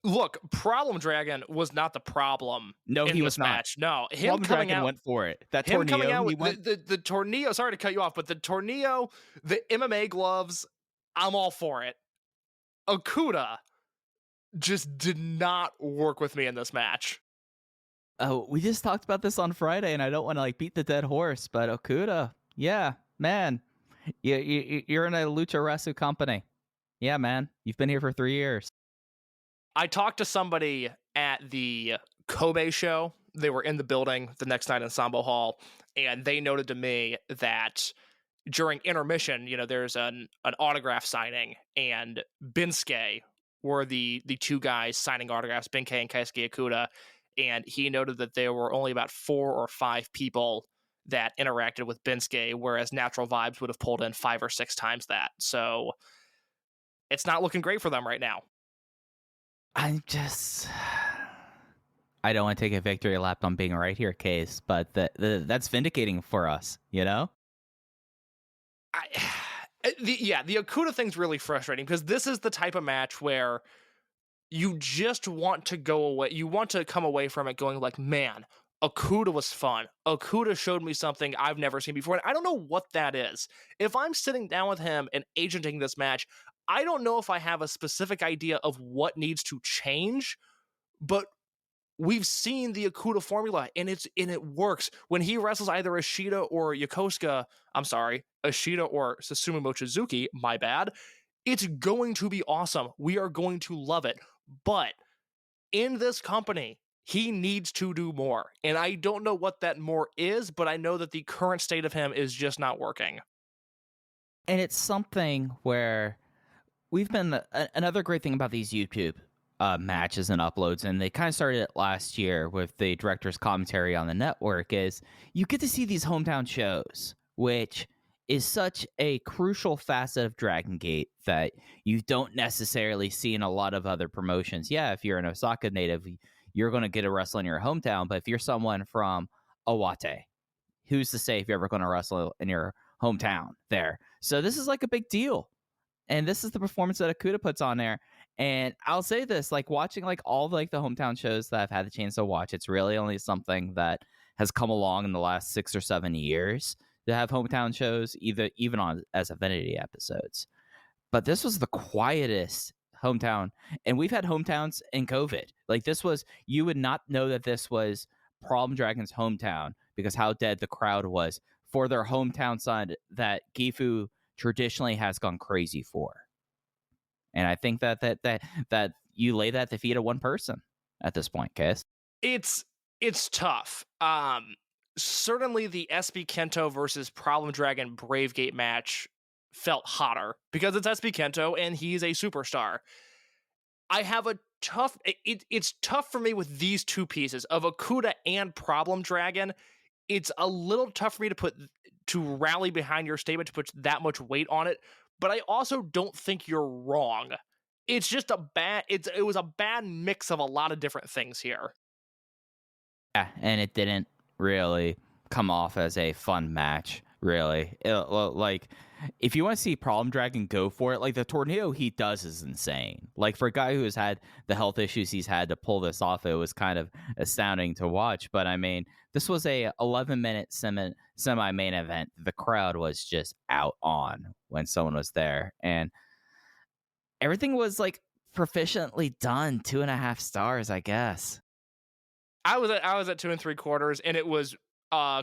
[SPEAKER 4] Look, Problem Dragon was not the problem.
[SPEAKER 3] No,
[SPEAKER 4] in
[SPEAKER 3] he
[SPEAKER 4] this
[SPEAKER 3] was not.
[SPEAKER 4] Match. No, him
[SPEAKER 3] Problem
[SPEAKER 4] coming
[SPEAKER 3] Dragon
[SPEAKER 4] out,
[SPEAKER 3] went for it. That
[SPEAKER 4] him
[SPEAKER 3] tornado,
[SPEAKER 4] coming out
[SPEAKER 3] he
[SPEAKER 4] with
[SPEAKER 3] went.
[SPEAKER 4] the tornado. Sorry to cut you off, but the tornado, the MMA gloves, I'm all for it. Okuda just did not work with me in this match.
[SPEAKER 3] Oh, we just talked about this on Friday, and I don't want to like beat the dead horse, but Okuda, yeah, man, you're in a lucha wrestling company. Yeah, man, you've been here for 3 years.
[SPEAKER 4] I talked to somebody at the Kobe show. They were in the building the next night in Sambo Hall, and they noted to me that during intermission, there's an autograph signing, and Binsuke were the two guys signing autographs, Binsuke and Keisuke Okuda, and he noted that there were only about 4 or 5 people that interacted with Binsuke, whereas Natural Vibes would have pulled in 5 or 6 times that. So it's not looking great for them right now.
[SPEAKER 3] I don't want to take a victory lap on being right here, Case, but that's vindicating for us,
[SPEAKER 4] The Okuda thing's really frustrating because this is the type of match where you just want to go away. You want to come away from it going like, man, Okuda was fun. Okuda showed me something I've never seen before. And I don't know what that is. If I'm sitting down with him and agenting this match, I don't know if I have a specific idea of what needs to change, but we've seen the Okuda formula, and it works. When he wrestles either Ashita or Ashita or Susumu Mochizuki, my bad, it's going to be awesome. We are going to love it. But in this company, he needs to do more. And I don't know what that more is, but I know that the current state of him is just not working.
[SPEAKER 3] And it's something where we've been another great thing about these YouTube matches and uploads, and they kind of started it last year with the director's commentary on the network, is you get to see these hometown shows, which is such a crucial facet of Dragongate that you don't necessarily see in a lot of other promotions. Yeah, if you're an Osaka native, you're going to get a wrestle in your hometown, but if you're someone from Owate, who's to say if you're ever going to wrestle in your hometown there? So this is like a big deal. And this is the performance that Okuda puts on there. And I'll say this, like watching like all the hometown shows that I've had the chance to watch, it's really only something that has come along in the last 6 or 7 years to have hometown shows, even on as Affinity episodes. But this was the quietest hometown, and we've had hometowns in COVID. Like this was, you would not know that this was Problem Dragon's hometown because how dead the crowd was for their hometown side that Gifu traditionally has gone crazy for. And I think that you lay that at the feet of one person at this point, Case.
[SPEAKER 4] It's tough. Certainly the SB Kento versus Problem Dragon Bravegate match felt hotter because it's SB Kento and he's a superstar. I have a tough. It's tough for me with these two pieces of Okuda and Problem Dragon. It's a little tough for me to rally behind your statement to put that much weight on it. But I also don't think you're wrong. It's just it was a bad mix of a lot of different things here.
[SPEAKER 3] Yeah, and it didn't really come off as a fun match, really. Like, if you want to see Problem Dragon, go for it. Like, the tornado he does is insane. Like, for a guy who has had the health issues he's had to pull this off, it was kind of astounding to watch. But, I mean, this was a 11-minute semi-main event. The crowd was just out on when someone was there. And everything was, like, proficiently done. 2.5 stars, I guess.
[SPEAKER 4] I was at 2 3/4, and it was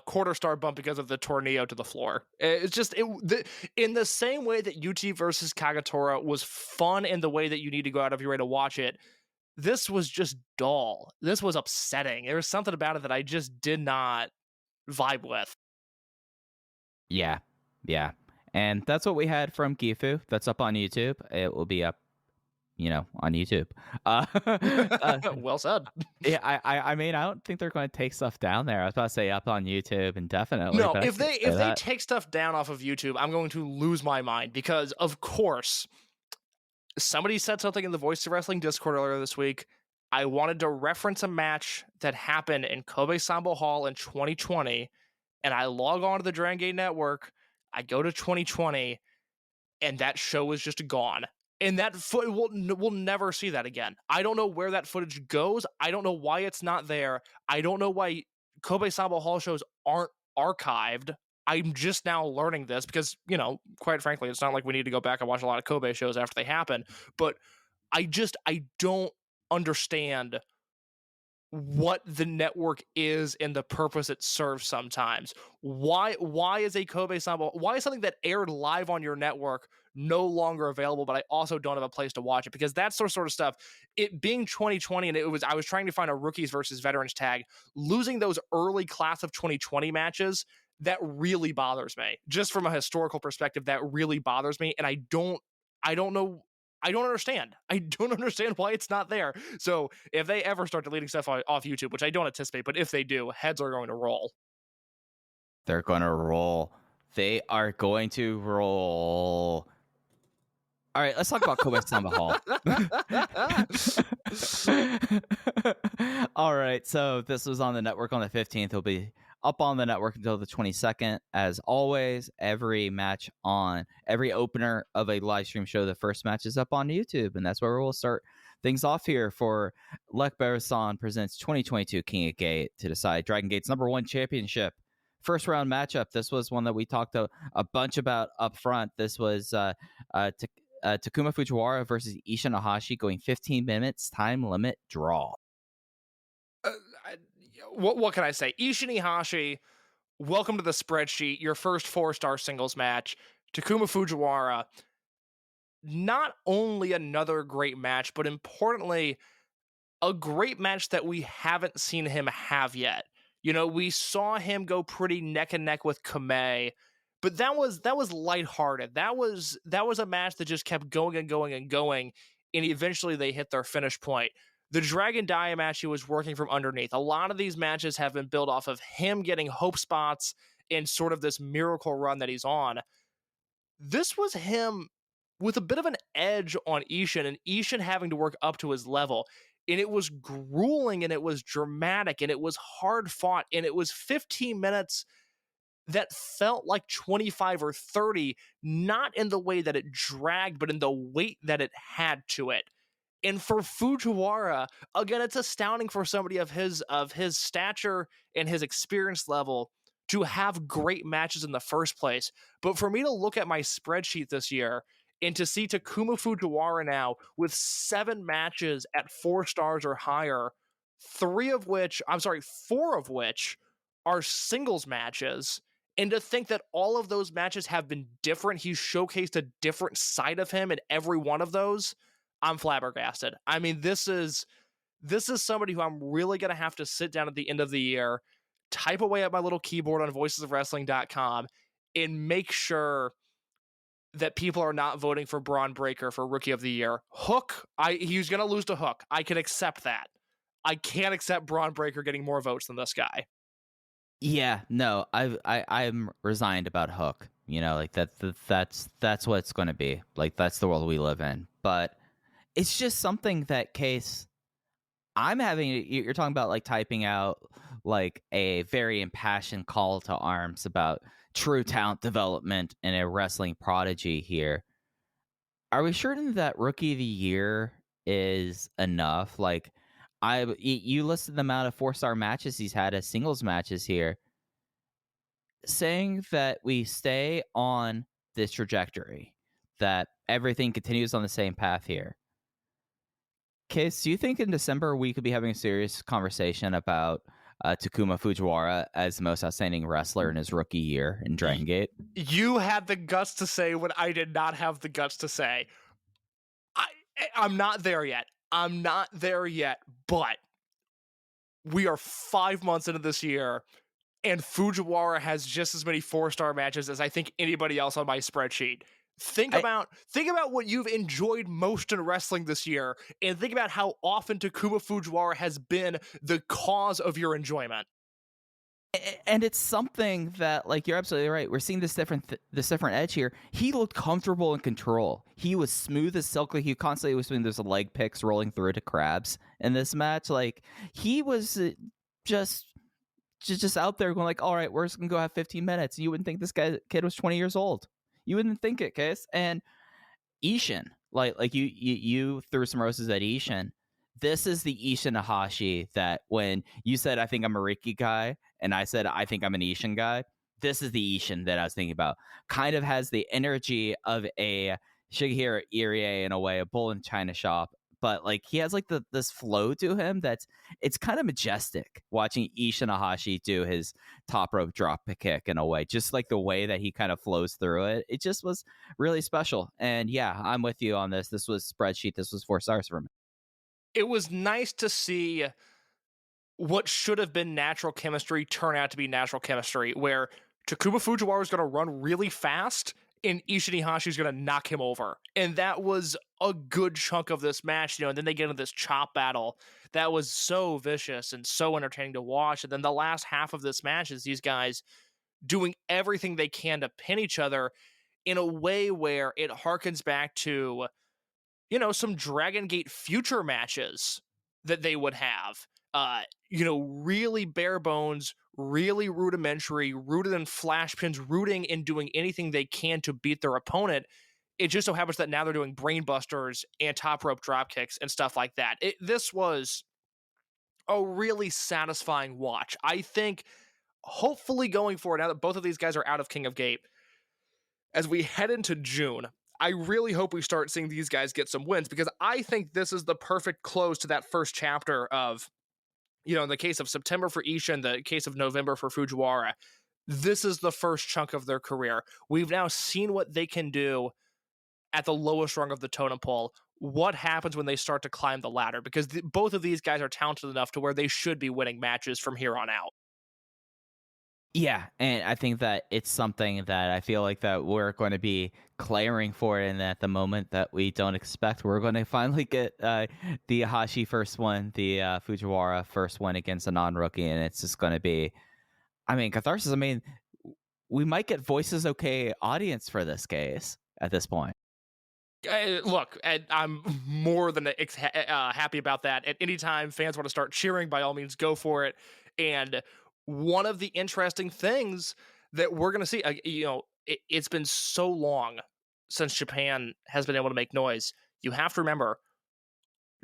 [SPEAKER 4] quarter star bump because of the tornado to the floor. It's just in the same way that UT versus Kagetora was fun in the way that you need to go out of your way to watch it. This was just dull. This was upsetting. There was something about it that I just did not vibe with.
[SPEAKER 3] Yeah. And that's what we had from Gifu. That's up on YouTube. It will be up, on YouTube.
[SPEAKER 4] Well said.
[SPEAKER 3] Yeah, I mean, I don't think they're going to take stuff down there. I was about to say up on YouTube indefinitely.
[SPEAKER 4] No, if they take stuff down off of YouTube, I'm going to lose my mind because, of course, somebody said something in the Voice of Wrestling Discord earlier this week. I wanted to reference a match that happened in Kobe Sambo Hall in 2020, and I log on to the Dragongate Network. I go to 2020, and that show is just gone. And that we'll never see that again. I don't know where that footage goes. I don't know why it's not there. I don't know why Kobe Sambo Hall shows aren't archived. I'm just now learning this because, quite frankly, it's not like we need to go back and watch a lot of Kobe shows after they happen. But I don't understand what the network is and the purpose it serves sometimes. Why is a Kobe Sambo, why is something that aired live on your network no longer available, but I also don't have a place to watch it? Because that sort of stuff, it being 2020, and I was trying to find a rookies versus veterans tag, losing those early class of 2020 matches, that really bothers me. Just from a historical perspective, that really bothers me, and I don't know. I don't understand. I don't understand why it's not there. So if they ever start deleting stuff off YouTube, which I don't anticipate, but if they do, heads are going to roll.
[SPEAKER 3] They're going to roll. They are going to roll. All right, let's talk about Kobe Sambo Hall. All right, so this was on the network on the 15th. It'll be up on the network until the 22nd. As always, every opener of a live stream show, the first match is up on YouTube, and that's where we'll start things off here for Lech Barasan presents 2022 King of Gate to decide Dragon Gate's #1 championship. First round matchup. This was one that we talked a bunch about up front. This was Takuma Fujiwara versus Ishan Iihashi, going 15 minutes, time limit draw.
[SPEAKER 4] What can I say? Ishin Iihashi, welcome to the spreadsheet. Your first 4-star singles match. Takuma Fujiwara, not only another great match, but importantly, a great match that we haven't seen him have yet. We saw him go pretty neck and neck with Kamei, but that was lighthearted. That was a match that just kept going and going and going, and eventually they hit their finish point. The Dragon Dia match, he was working from underneath. A lot of these matches have been built off of him getting hope spots in sort of this miracle run that he's on. This was him with a bit of an edge on Ishan, and Ishan having to work up to his level. And it was grueling, and it was dramatic, and it was hard fought, and it was 15 minutes that felt like 25 or 30, not in the way that it dragged, but in the weight that it had to it. And for Fujiwara, again, it's astounding for somebody of his stature and his experience level to have great matches in the first place. But for me to look at my spreadsheet this year and to see Takuma Fujiwara now with 7 matches at 4 stars or higher, 4 of which are singles matches, and to think that all of those matches have been different, he's showcased a different side of him in every one of those, I'm flabbergasted. I mean, this is somebody who I'm really going to have to sit down at the end of the year, type away at my little keyboard on voicesofwrestling.com, and make sure that people are not voting for Braun Breaker for Rookie of the Year. Hook, he's going to lose to Hook. I can accept that. I can't accept Braun Breaker getting more votes than this guy.
[SPEAKER 3] Yeah, no, I'm resigned about Hook. Like that's what it's going to be. Like, that's the world we live in. But it's just something that, Case, I'm having. You're talking about like typing out like a very impassioned call to arms about true talent development and a wrestling prodigy here. Are we certain that Rookie of the Year is enough? Like, you listed the amount of 4-star matches he's had as singles matches here, saying that we stay on this trajectory, that everything continues on the same path here. Case, do you think in December we could be having a serious conversation about Takuma Fujiwara as the most outstanding wrestler in his rookie year in Dragongate?
[SPEAKER 4] You had the guts to say what I did not have the guts to say. I'm not there yet. I'm not there yet, but we are 5 months into this year, and Fujiwara has just as many 4-star matches as I think anybody else on my spreadsheet. Think about what you've enjoyed most in wrestling this year, and think about how often Takuma Fujiwara has been the cause of your enjoyment.
[SPEAKER 3] And it's something that, like, you're absolutely right. We're seeing this different edge here. He looked comfortable in control. He was smooth as silk. He constantly was doing those leg picks rolling through to crabs in this match. Like, he was just out there going like, all right, we're just gonna go have 15 minutes. You wouldn't think this kid was 20 years old. You wouldn't think it, Case. And Ishan, like you threw some roses at Ishan. This is the Ishin Iihashi that when you said, I think I'm a Ricky guy, and I said, I think I'm an Ishin guy, this is the Ishin that I was thinking about. Kind of has the energy of a Shigehiro Irie in a way, a bull in China shop. But like he has like this flow to him it's kind of majestic watching Ishin Iihashi do his top rope drop kick in a way. Just like the way that he kind of flows through it. It just was really special. And yeah, I'm with you on this. This was spreadsheet. This was 4 stars for me.
[SPEAKER 4] It was nice to see what should have been natural chemistry turn out to be natural chemistry, where Takuma Fujiwara is going to run really fast and Ishin Iihashi is going to knock him over. And that was a good chunk of this match, and then they get into this chop battle that was so vicious and so entertaining to watch. And then the last half of this match is these guys doing everything they can to pin each other in a way where it harkens back to, some Dragon Gate future matches that they would have. Really bare bones, really rudimentary, rooted in flash pins, rooting and doing anything they can to beat their opponent. It just so happens that now they're doing brain busters and top rope drop kicks and stuff like that. This was a really satisfying watch. I think hopefully going forward, now that both of these guys are out of King of Gate, as we head into June, I really hope we start seeing these guys get some wins, because I think this is the perfect close to that first chapter of, in the case of September for Ishan, the case of November for Fujiwara, this is the first chunk of their career. We've now seen what they can do at the lowest rung of the totem pole. What happens when they start to climb the ladder? Because both of these guys are talented enough to where they should be winning matches from here on out.
[SPEAKER 3] Yeah, and I think that it's something that I feel like that we're going to be clamoring for, and at the moment that we don't expect, we're going to finally get the Ahashi first one, the Fujiwara first one against a non-rookie, and it's just going to be, catharsis. We might get Voices OK audience for this case at this point.
[SPEAKER 4] Look, I'm more than happy about that. At any time fans want to start cheering, by all means, go for it. And one of the interesting things that we're going to see, it's been so long since Japan has been able to make noise. You have to remember,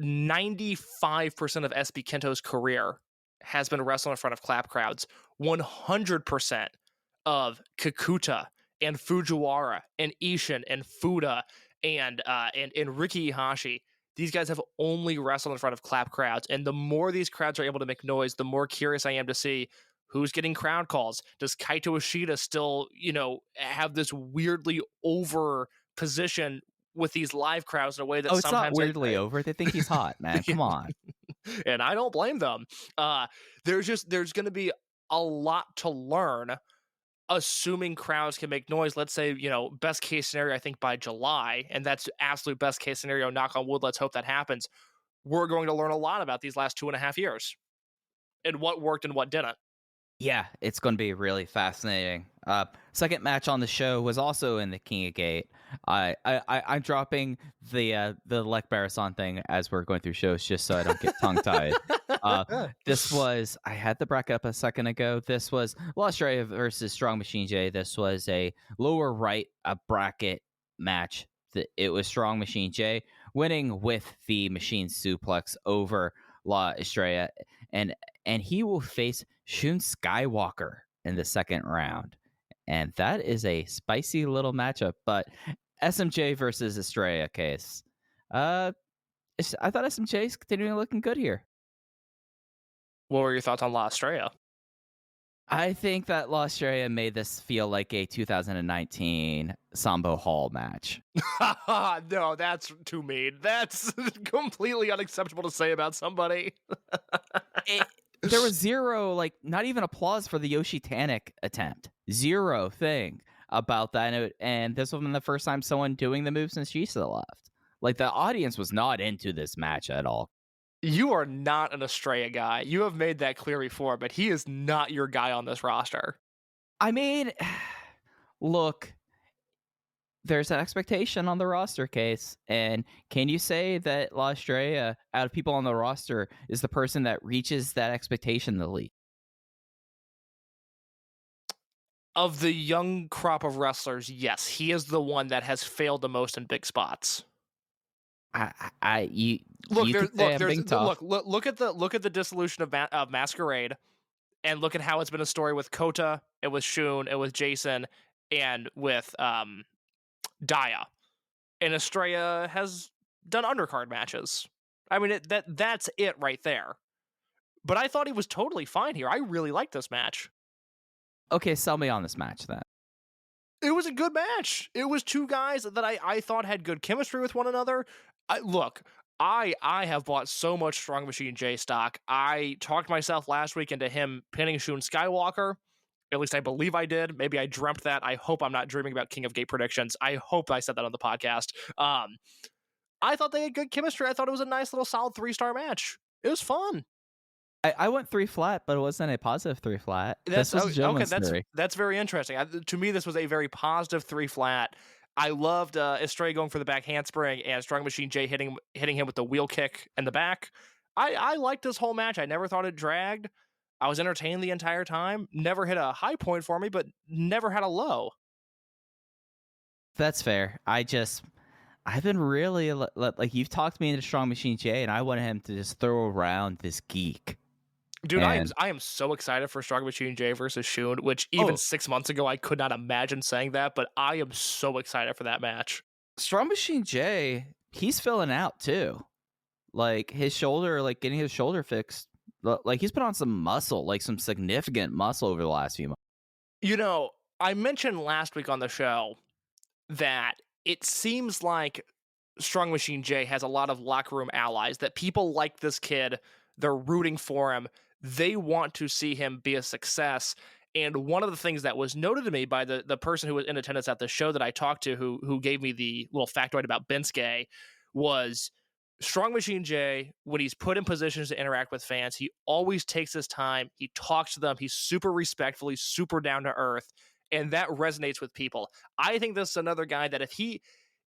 [SPEAKER 4] 95% of SB Kento's career has been wrestling in front of clap crowds. 100% of Kikuta and Fujiwara and Ishin and Fuda and Ricky Iihashi, these guys have only wrestled in front of clap crowds. And the more these crowds are able to make noise, the more curious I am to see who's getting crowd calls. Does Kaito Ishida still, have this weirdly over position with these live crowds in a way that
[SPEAKER 3] it's not weirdly over. They think he's hot, man. Come on.
[SPEAKER 4] And I don't blame them. There's going to be a lot to learn, assuming crowds can make noise. Let's say, best case scenario, I think by July, and that's absolute best case scenario, knock on wood, let's hope that happens. We're going to learn a lot about these last 2.5 years and what worked and what didn't.
[SPEAKER 3] Yeah, it's going to be really fascinating. Second match on the show was also in the King of Gate. I'm dropping the Lech Marathon thing as we're going through shows just so I don't get tongue tied. This was, I had the bracket up a second ago. This was Australia versus Strong Machine J. This was a lower right bracket match. It was Strong Machine J winning with the machine suplex over La Estrella, and he will face Shun Skywalker in the second round. And that is a spicy little matchup. But SMJ versus Estrella case. I thought SMJ's continuing looking good here.
[SPEAKER 4] What were your thoughts on La Estrella?
[SPEAKER 3] I think that La Estrella made this feel like a 2019 Sambo Hall match.
[SPEAKER 4] No, that's too mean. That's completely unacceptable to say about somebody.
[SPEAKER 3] There was zero, like, not even applause for the Yoshi Tannic attempt. Zero thing about that. And this was the first time someone doing the move since Shisa left. Like, the audience was not into this match at all.
[SPEAKER 4] You are not an Estrella guy. You have made that clear before, but he is not your guy on this roster.
[SPEAKER 3] I mean, look, there's an expectation on the roster case. And can you say that La Estrella, out of people on the roster, is the person that reaches that expectation the least?
[SPEAKER 4] Of the young crop of wrestlers, yes, he is the one that has failed the most in big spots.
[SPEAKER 3] Look at
[SPEAKER 4] the dissolution of Masquerade, and look at how it's been a story with Kota, and with Shun, and with Jason, and with Dia. And Estrella has done undercard matches. I mean, that's it right there. But I thought he was totally fine here. I really liked this match.
[SPEAKER 3] Okay, sell me on this match then.
[SPEAKER 4] It was a good match. It was two guys that I thought had good chemistry with one another. I have bought so much Strong Machine J stock. I talked myself last week into him pinning Shun Skywalker. At least I believe I did. Maybe I dreamt that. I hope I'm not dreaming about King of Gate predictions. I hope I said that on the podcast. I thought they had good chemistry. I thought it was a nice little solid 3-star match. It was fun.
[SPEAKER 3] I went 3 flat, but it wasn't a positive 3 flat.
[SPEAKER 4] That's very interesting. To me, this was a very positive 3 flat. I loved Estrella going for the back handspring and Strong Machine J hitting him with the wheel kick in the back. I liked this whole match. I never thought it dragged. I was entertained the entire time. Never hit a high point for me, but never had a low.
[SPEAKER 3] That's fair. I've been really, like, you've talked me into Strong Machine J, and I wanted him to just throw around this geek.
[SPEAKER 4] Dude, I am so excited for Strong Machine J versus Shun, which even 6 months ago I could not imagine saying that, but I am so excited for that match.
[SPEAKER 3] Strong Machine J, he's filling out too. Like, his shoulder, like, getting his shoulder fixed. Like, he's put on some muscle, like some significant muscle over the last few months.
[SPEAKER 4] You know, I mentioned last week on the show that it seems like Strong Machine J has a lot of locker room allies, that people like this kid, they're rooting for him, they want to see him be a success. And one of the things that was noted to me by the person who was in attendance at the show that I talked to, who gave me the little factoid about Bensuke, was Strong Machine J, when he's put in positions to interact with fans, he always takes his time, he talks to them, he's super respectful, he's super down to earth, and that resonates with people. I think this is another guy that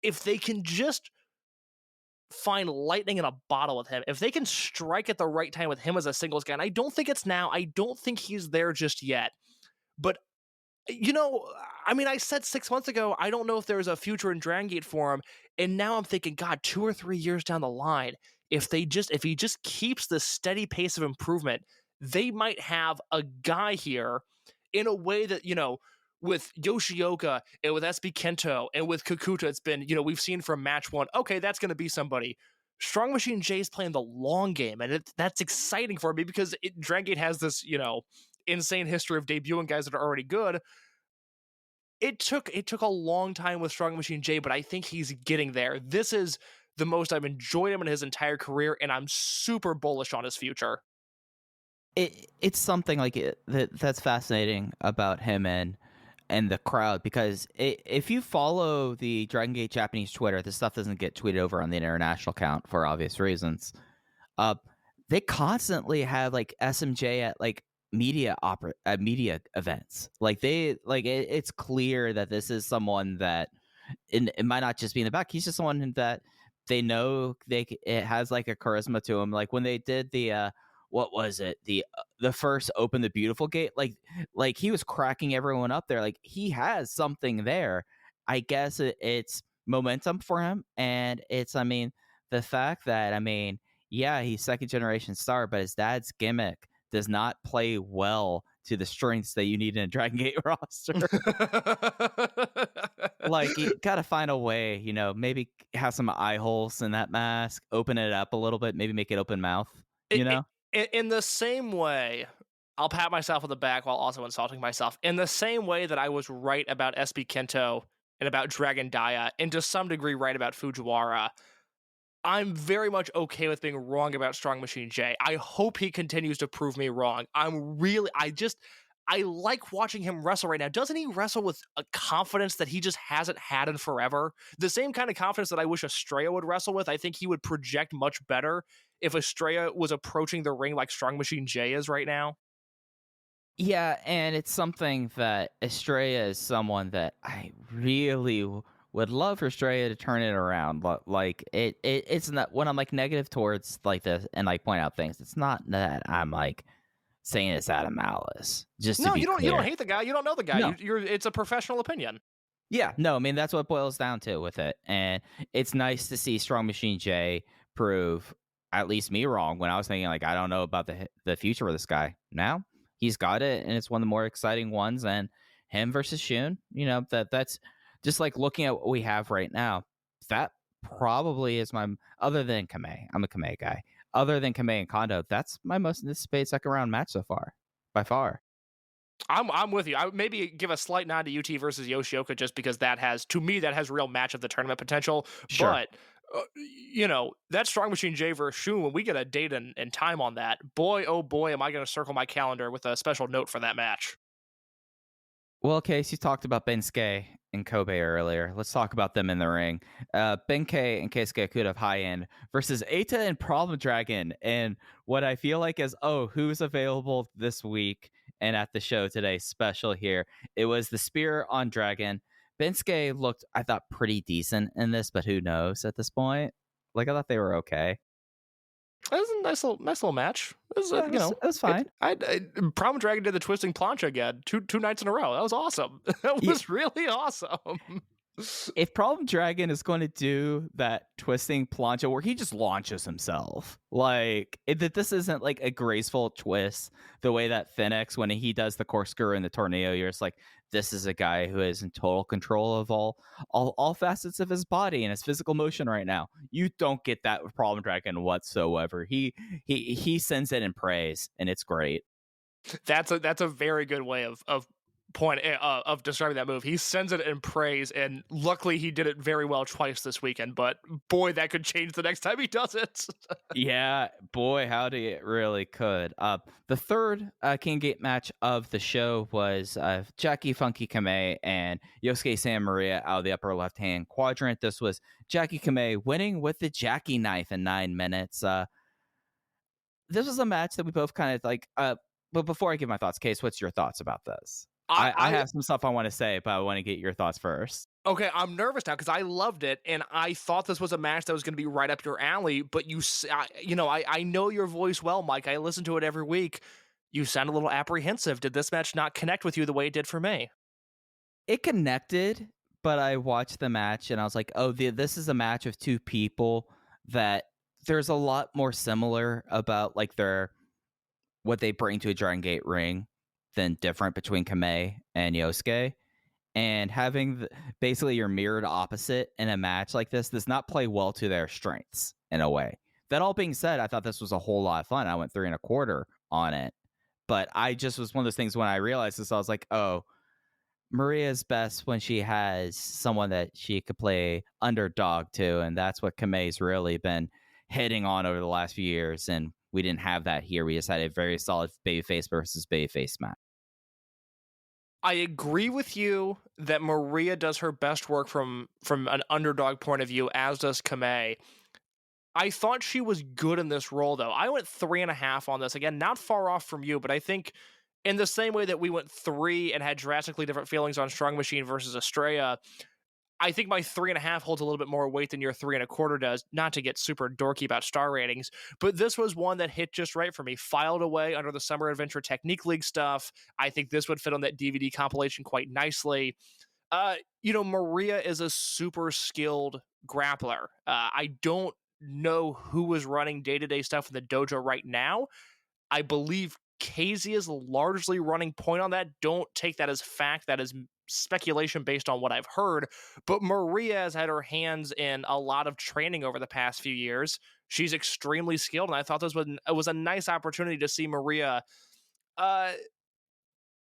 [SPEAKER 4] if they can just find lightning in a bottle with him, if they can strike at the right time with him as a singles guy, and I don't think it's now, I don't think he's there just yet, but you know, I mean, I said 6 months ago, I don't know if there's a future in Dragongate for him, and now I'm thinking, God, 2 or 3 years down the line, if he just keeps the steady pace of improvement, they might have a guy here in a way that, you know, with Yoshioka and with SB Kento and with Kakuta, it's been, you know, we've seen from match 1, okay, that's going to be somebody. Strong Machine J is playing the long game, and that's exciting for me because Dragongate has this, you know, insane history of debuting guys that are already good. It took a long time with Strong Machine J, but I think he's getting there. This is the most I've enjoyed him in his entire career, and I'm super bullish on his future.
[SPEAKER 3] It's something like that's fascinating about him and the crowd, because if you follow the Dragongate Japanese Twitter, this stuff doesn't get tweeted over on the international account for obvious reasons. They constantly have like SMJ at like media events. Like it's clear that this is someone that it might not just be in the back. He's just someone that they know it has like a charisma to him. Like when they did the what was it, the first Open the Beautiful gate, like he was cracking everyone up there. Like he has something there. I guess it's momentum for him, and it's, I mean, the fact that, I mean, yeah, he's second generation star, but his dad's gimmick does not play well to the strengths that you need in a Dragon Gate roster. Like, you gotta find a way, maybe have some eye holes in that mask, open it up a little bit, maybe make it open mouth,
[SPEAKER 4] In the same way, I'll pat myself on the back while also insulting myself. In the same way that I was right about SB Kento and about Dragon Dia, and to some degree right about Fujiwara, I'm very much okay with being wrong about Strong Machine J. I hope he continues to prove me wrong. I like watching him wrestle right now. Doesn't he wrestle with a confidence that he just hasn't had in forever? The same kind of confidence that I wish Estrella would wrestle with. I think he would project much better if Estrella was approaching the ring like Strong Machine J is right now.
[SPEAKER 3] Yeah, and it's something that Estrella is someone that I really would love for Estrella to turn it around. Like it's not, when I'm like negative towards like this and like point out things, it's not that I'm like saying it's out of malice. Just
[SPEAKER 4] no,
[SPEAKER 3] to be
[SPEAKER 4] you don't.
[SPEAKER 3] clear.
[SPEAKER 4] You don't hate the guy. You don't know the guy.
[SPEAKER 3] No.
[SPEAKER 4] It's a professional opinion.
[SPEAKER 3] Yeah, no, I mean that's what it boils down to with it, and it's nice to see Strong Machine J prove at least me wrong when I was thinking like I don't know about the future of this guy. Now he's got it, and it's one of the more exciting ones. And him versus Shun, that's just like looking at what we have right now. That probably is my, other than Kamei. I'm a Kamei guy. Other than Kamei and Kondo, that's my most anticipated second round match so far, by far.
[SPEAKER 4] I'm with you. I would maybe give a slight nod to UT versus Yoshioka just because that has real match of the tournament potential.
[SPEAKER 3] Sure.
[SPEAKER 4] But that Strong Machine J versus Shun, when we get a date and time on that, boy, oh boy, am I going to circle my calendar with a special note for that match.
[SPEAKER 3] Well, Case, you talked about Bensuke and Kobe earlier. Let's talk about them in the ring. Benkei and Keisuke Okuda of High End versus Eita and Problem Dragon. And what I feel like is, who's available this week and at the show today, special here. It was the Spear on Dragon. Bensuke looked, I thought, pretty decent in this, but who knows at this point? Like, I thought they were okay.
[SPEAKER 4] It was a nice little match. It
[SPEAKER 3] was fine.
[SPEAKER 4] Problem Dragon did the twisting plancha again, two nights in a row. That was awesome. That was really awesome.
[SPEAKER 3] If Problem Dragon is going to do that twisting plancha where he just launches himself, like this isn't like a graceful twist the way that Phoenix, when he does the corkscrew in the tornado, you're just like, this is a guy who is in total control of all facets of his body and his physical motion right now. You don't get that with Problem Dragon whatsoever. He sends it in praise, and it's great.
[SPEAKER 4] That's a very good way of describing that move. He sends it in praise, and luckily he did it very well twice this weekend, but boy, that could change the next time he does it.
[SPEAKER 3] Yeah, boy, howdy, it really could. The third King Gate match of the show was Jackie Funky Kamei and Yosuke Santa Maria out of the upper left-hand quadrant. This was Jackie Kamei winning with the Jackie knife in 9 minutes. This was a match that we both kind of like, but before I give my thoughts, Case, what's your thoughts about this? I have some stuff I want to say, but I want to get your thoughts first.
[SPEAKER 4] Okay, I'm nervous now because I loved it, and I thought this was a match that was going to be right up your alley. But I know your voice well, Mike. I listen to it every week. You sound a little apprehensive. Did this match not connect with you the way it did for me?
[SPEAKER 3] It connected, but I watched the match and I was like, this is a match of two people that there's a lot more similar about like what they bring to a Dragon Gate ring than different between Kamei and Yosuke. And having basically your mirrored opposite in a match like this does not play well to their strengths in a way. That all being said, I thought this was a whole lot of fun. I went 3.25 on it. But I just was one of those things when I realized this, I was like, Maria's best when she has someone that she could play underdog to. And that's what Kamei's really been hitting on over the last few years. And we didn't have that here. We just had a very solid babyface versus babyface match.
[SPEAKER 4] I agree with you that Maria does her best work from an underdog point of view, as does Kamei. I thought she was good in this role, though. I went 3.5 on this. Again, not far off from you, but I think in the same way that we went 3 and had drastically different feelings on Strong Machine versus Estrella, I think my 3.5 holds a little bit more weight than your 3.25 does, not to get super dorky about star ratings, but this was one that hit just right for me. Filed away under the Summer Adventure Technique League stuff. I think this would fit on that DVD compilation quite nicely. Maria is a super skilled grappler. I don't know who is running day-to-day stuff in the dojo right now. I believe Casey is largely running point on that. Don't take that as fact. That is speculation based on what I've heard. But Maria has had her hands in a lot of training over the past few years. She's extremely skilled, and I thought this was a nice opportunity to see Maria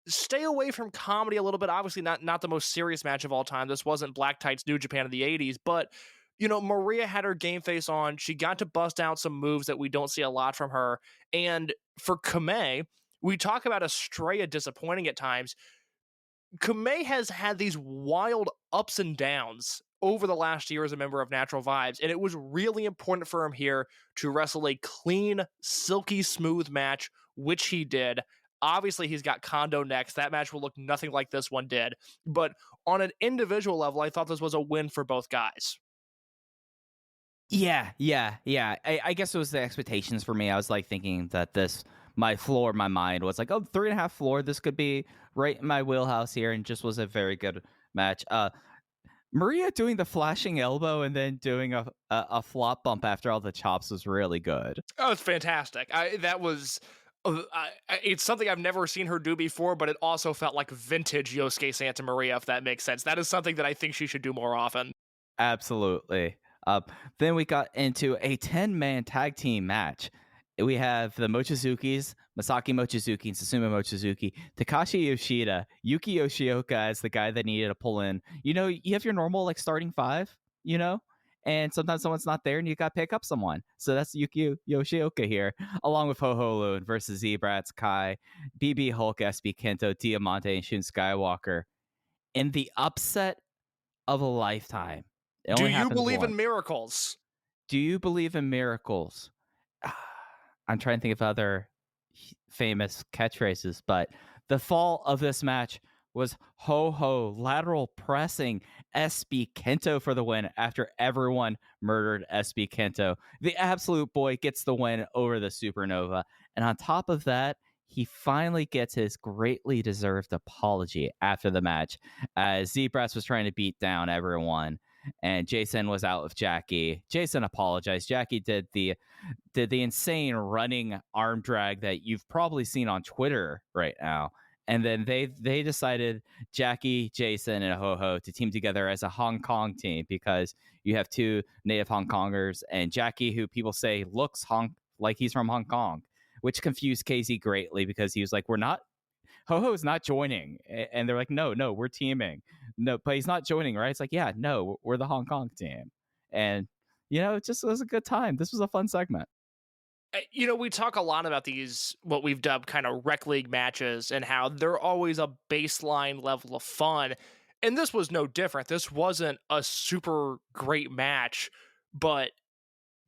[SPEAKER 4] stay away from comedy a little bit. Obviously, not the most serious match of all time. This wasn't Black Tights New Japan in the 80s, but Maria had her game face on. She got to bust out some moves that we don't see a lot from her. And for Kamei, we talk about Estrella disappointing at times. Kamei has had these wild ups and downs over the last year as a member of Natural Vibes, and it was really important for him here to wrestle a clean, silky smooth match, which he did. Obviously, he's got Kondo next. That match will look nothing like this one did. But on an individual level, I thought this was a win for both guys.
[SPEAKER 3] Yeah. I guess it was the expectations for me. I was like thinking that my mind was like, 3.5 floor. This could be right in my wheelhouse here, and just was a very good match. Maria doing the flashing elbow and then doing a flop bump after all the chops was really good.
[SPEAKER 4] Oh, it's fantastic. It's something I've never seen her do before, but it also felt like vintage Yosuke Santa Maria, if that makes sense. That is something that I think she should do more often.
[SPEAKER 3] Absolutely. Then we got into a 10-man tag team match. We have the Mochizukis, Masaki Mochizuki and Susumu Mochizuki, Takashi Yoshida, Yuki Yoshioka as the guy that needed to pull in. You have your normal starting 5, and sometimes someone's not there and you got to pick up someone. So that's Yuki Yoshioka here, along with Ho-Ho Lune versus Z-Brats, Kai, BB Hulk, SB Kento, Diamante, and Shun Skywalker. In the upset of a lifetime.
[SPEAKER 4] Do you believe in miracles?
[SPEAKER 3] Do you believe in miracles? I'm trying to think of other famous catchphrases, but the fall of this match was Ho-Ho lateral pressing SB Kento for the win after everyone murdered SB Kento. The absolute boy gets the win over the Supernova. And on top of that, he finally gets his greatly deserved apology after the match, as Z-Brass was trying to beat down everyone. And Jason was out with Jackie. Jason apologized. Jackie did the insane running arm drag that you've probably seen on Twitter right now. And then they decided, Jackie, Jason, and Ho-Ho, to team together as a Hong Kong team, because you have 2 native Hong Kongers, and Jackie, who people say looks like he's from Hong Kong, which confused Casey greatly, because he was like, Ho-Ho is not joining. And they're like, no, we're teaming. No, but he's not joining, right? It's like, yeah, no, we're the Hong Kong team. And, it just was a good time. This was a fun segment.
[SPEAKER 4] We talk a lot about these, what we've dubbed kind of rec league matches, and how they're always a baseline level of fun. And this was no different. This wasn't a super great match, but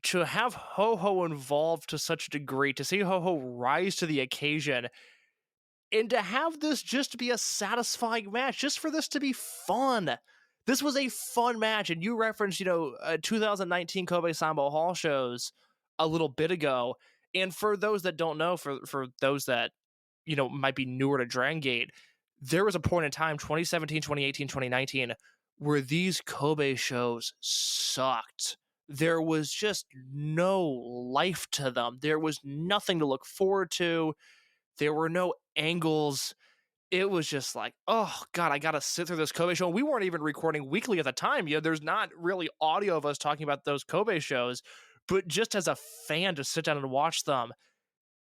[SPEAKER 4] to have Ho-Ho involved to such a degree, to see Ho-Ho rise to the occasion, and to have this just be a satisfying match, just for this to be fun. This was a fun match. And you referenced, 2019 Kobe Sambo Hall shows a little bit ago. And for those that don't know, for those that, might be newer to Dragongate, there was a point in time, 2017, 2018, 2019, where these Kobe shows sucked. There was just no life to them. There was nothing to look forward to. There were no angles. It was just like, oh God, I gotta sit through this Kobe show. We weren't even recording weekly at the time. There's not really audio of us talking about those Kobe shows, but just as a fan to sit down and watch them,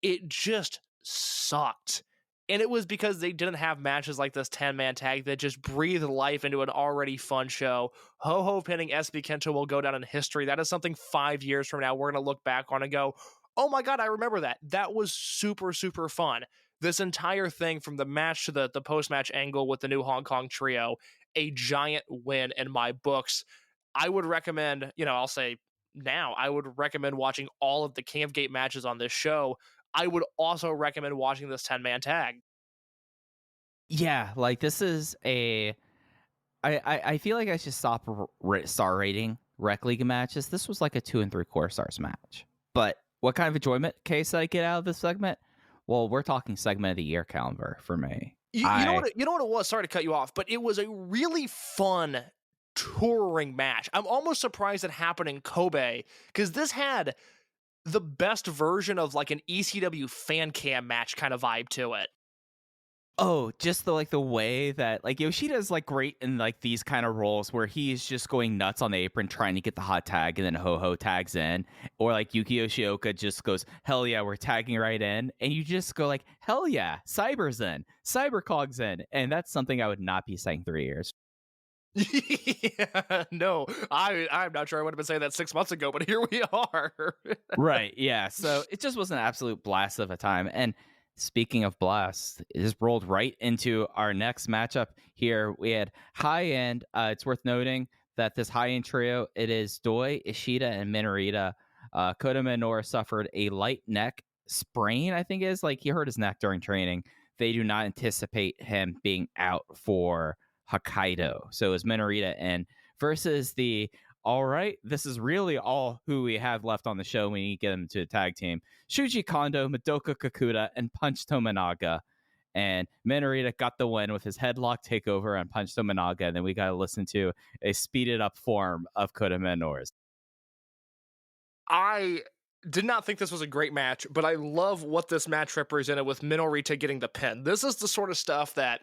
[SPEAKER 4] it just sucked. And it was because they didn't have matches like this 10-man tag that just breathed life into an already fun show. Ho-Ho pinning SB Kento will go down in history. That is something 5 years from now we're going to look back on and go, oh my God, I remember that. That was super, super fun. This entire thing, from the match to the post-match angle with the new Hong Kong trio, a giant win in my books. I would recommend, I'll say now, I would recommend watching all of the King of Gate matches on this show. I would also recommend watching this 10-man tag.
[SPEAKER 3] Yeah, like this is I feel like I should stop star rating Rec League matches. This was like a 2 3/4 stars match. But what kind of enjoyment case did I get out of this segment? Well, we're talking segment of the year caliber for me.
[SPEAKER 4] You know what it was? Sorry to cut you off, but it was a really fun touring match. I'm almost surprised it happened in Kobe because this had the best version of like an ECW fan cam match kind of vibe to it.
[SPEAKER 3] Oh, just the way that like Yoshida's like great in like these kind of roles where he's just going nuts on the apron trying to get the hot tag and then Ho tags in, or like Yuki Yoshioka just goes, hell yeah, we're tagging right in, and you just go like, hell yeah, Cyber's in, Cybercog's in, and that's something I would not be saying 3 years.
[SPEAKER 4] Yeah, no, I'm not sure I would have been saying that 6 months ago, but here we are.
[SPEAKER 3] Right, yeah. So it just was an absolute blast of a time. And speaking of blast, it just rolled right into our next matchup here. We had high end. It's worth noting that this high end trio, it is Doi, Ishida, and Menorah. Kota Minoura suffered a light neck sprain, I think it is. Like he hurt his neck during training. They do not anticipate him being out for Hokkaido. So it's Menorah and versus the all right, this is really all who we have left on the show. We need to get them to a tag team. Shuji Kondo, Madoka Kakuta, and Punch Tominaga. And Menorah got the win with his headlock takeover on Punch Tominaga. And then we got to listen to a speeded up form of Kota Minoura's.
[SPEAKER 4] I did not think this was a great match, but I love what this match represented with Menorah getting the pin. This is the sort of stuff that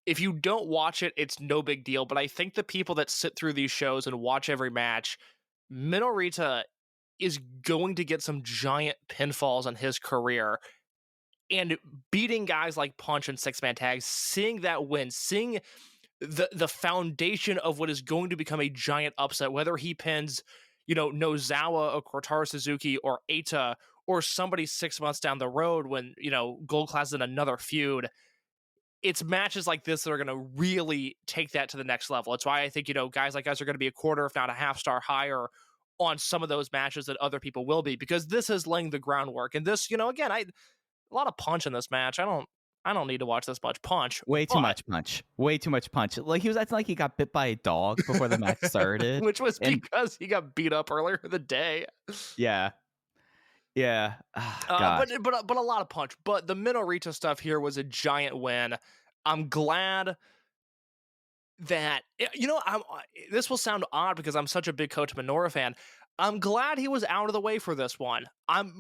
[SPEAKER 4] if you don't watch it, it's no big deal. But I think the people that sit through these shows and watch every match, Menorah is going to get some giant pinfalls in his career. And beating guys like Punch and six-man tags, seeing that win, seeing the foundation of what is going to become a giant upset, whether he pins, Nozawa or Kotaro Suzuki or Eita or somebody 6 months down the road when, Gold Class is in another feud. It's matches like this that are going to really take that to the next level. It's why I think, guys like us are going to be a quarter, if not a half star higher on some of those matches that other people will be, because this is laying the groundwork. And this, again, a lot of punch in this match. I don't need to watch this much punch.
[SPEAKER 3] Way too much punch. Way too much punch. Like he was acting like he got bit by a dog before the match started.
[SPEAKER 4] Which was because he got beat up earlier in the day.
[SPEAKER 3] Yeah. Yeah.
[SPEAKER 4] But a lot of punch. But the Menorah stuff here was a giant win. I'm glad that, this will sound odd because I'm such a big Kota Minoura fan. I'm glad he was out of the way for this one.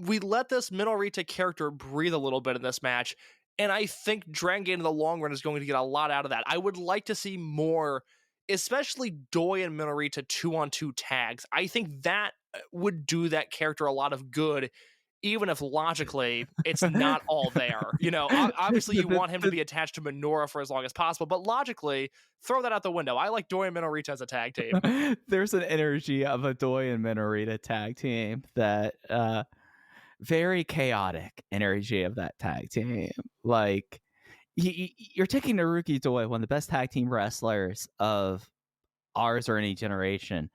[SPEAKER 4] We let this Menorah character breathe a little bit in this match, and I think Dragongate in the long run is going to get a lot out of that. I would like to see more, especially Doi and Menorah 2-on-2 tags. I think that would do that character a lot of good, even if logically it's not all there. Obviously you want him to be attached to Menorah for as long as possible, but logically, throw that out the window. I like Doi and Menorah as a tag team.
[SPEAKER 3] There's an energy of a Doi and Menorah tag team that very chaotic energy of that tag team. Like you're taking Naruki Doi, one of the best tag team wrestlers of ours or any generation.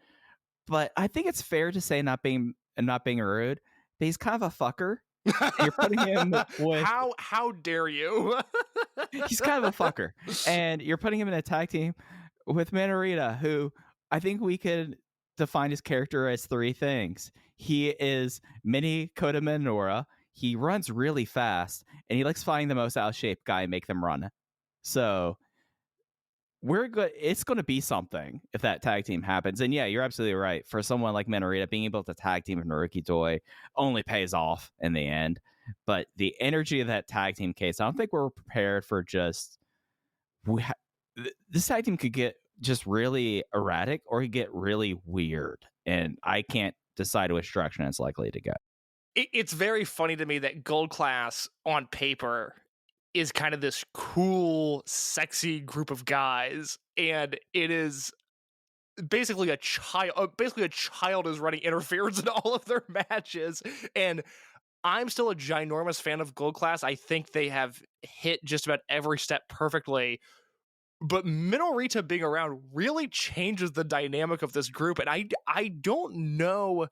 [SPEAKER 3] But I think it's fair to say, not being rude, but he's kind of a fucker. You're putting him with
[SPEAKER 4] how dare you?
[SPEAKER 3] He's kind of a fucker, and you're putting him in a tag team with Menorah, who I think we could define his character as 3 things. He is mini Kota Minoura. He runs really fast, and he likes finding the most out of shape guy and make them run. So we're good. It's going to be something if that tag team happens. And yeah, you're absolutely right. For someone like Menorah, being able to tag team with Naruki Doi only pays off in the end. But the energy of that tag team case, I don't think we're prepared for just... this tag team could get just really erratic or could get really weird. And I can't decide which direction it's likely to go.
[SPEAKER 4] It's very funny to me that Gold Class on paper is kind of this cool, sexy group of guys, and it is basically a child. Basically, a child is running interference in all of their matches, and I'm still a ginormous fan of Gold Class. I think they have hit just about every step perfectly. But Menorah being around really changes the dynamic of this group, and I don't know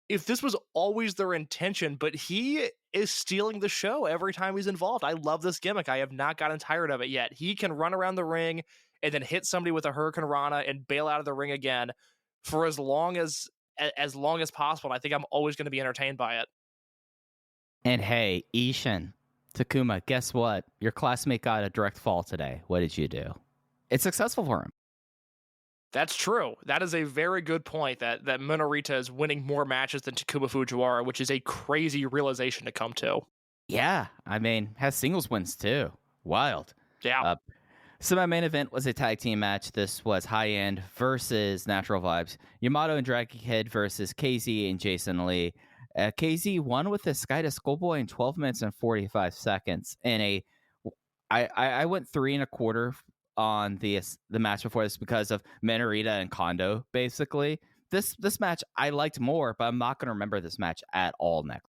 [SPEAKER 4] if this was always their intention, but he is stealing the show every time he's involved. I love this gimmick. I have not gotten tired of it yet. He can run around the ring and then hit somebody with a Hurricane Rana and bail out of the ring again for as long as possible. And I think I'm always going to be entertained by it.
[SPEAKER 3] And hey, Ishan, Takuma, guess what? Your classmate got a direct fall today. What did you do? It's successful for him.
[SPEAKER 4] That's true. That is a very good point, that Menorah is winning more matches than Takuma Fujiwara, which is a crazy realization to come to.
[SPEAKER 3] Yeah, I mean, has singles wins too. Wild.
[SPEAKER 4] Yeah.
[SPEAKER 3] So my main event was a tag team match. This was High End versus Natural Vibes. Yamato and Dragongate versus KZ and Jason Lee. KZ won with the Sky to Schoolboy in 12 minutes and 45 seconds. And I went 3 1/4 on the match before this because of Menorah and Kondo, basically. This match I liked more, but I'm not going to remember this match at all next.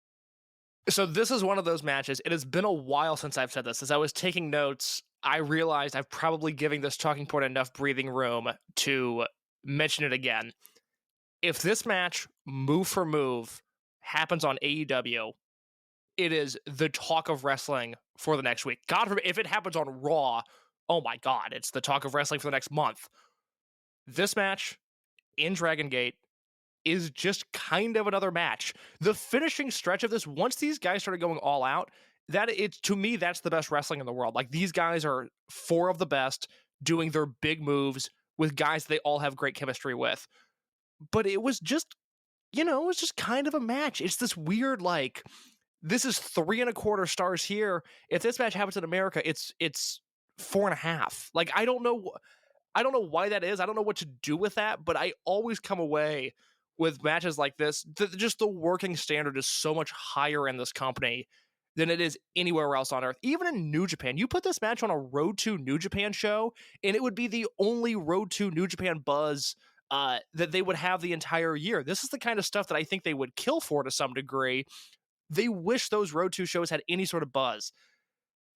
[SPEAKER 4] So this is one of those matches. It has been a while since I've said this. As I was taking notes, I realized I've probably giving this talking point enough breathing room to mention it again. If this match, move for move, happens on AEW, it is the talk of wrestling for the next week. God forbid, if it happens on Raw, oh my God, it's the talk of wrestling for the next month. This match in Dragon Gate is just kind of another match. The finishing stretch of this, once these guys started going all out, to me, that's the best wrestling in the world. Like, these guys are 4 of the best doing their big moves with guys they all have great chemistry with. But it was just, it was just kind of a match. It's this weird, like, this is 3 1/4 stars here. If this match happens in America, it's 4.5. Like, I don't know why that is. I don't know what to do with that, but I always come away with matches like this. Just the working standard is so much higher in this company than it is anywhere else on earth. Even in New Japan, you put this match on a Road to New Japan show, and it would be the only Road to New Japan buzz that they would have the entire year. This is the kind of stuff that I think they would kill for to some degree. They wish those Road to shows had any sort of buzz.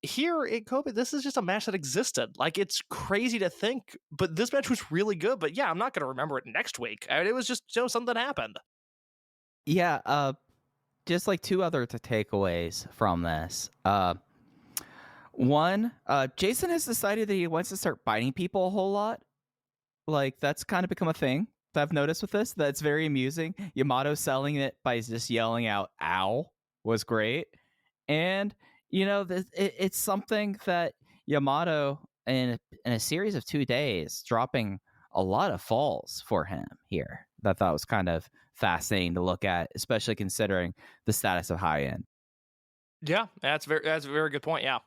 [SPEAKER 4] Here in Kobe, this is just a match that existed. Like, it's crazy to think, but this match was really good. But yeah, I'm not going to remember it next week. I mean, it was just something that happened.
[SPEAKER 3] Yeah, just like 2 other takeaways from this. One, Jason has decided that he wants to start biting people a whole lot. Like, that's kind of become a thing that I've noticed with this. That's very amusing. Yamato selling it by just yelling out "ow" was great. And, it's something that Yamato, in a series of 2 days, dropping a lot of falls for him here. That I thought was kind of fascinating to look at, especially considering the status of High End.
[SPEAKER 4] Yeah, that's a very good point, yeah.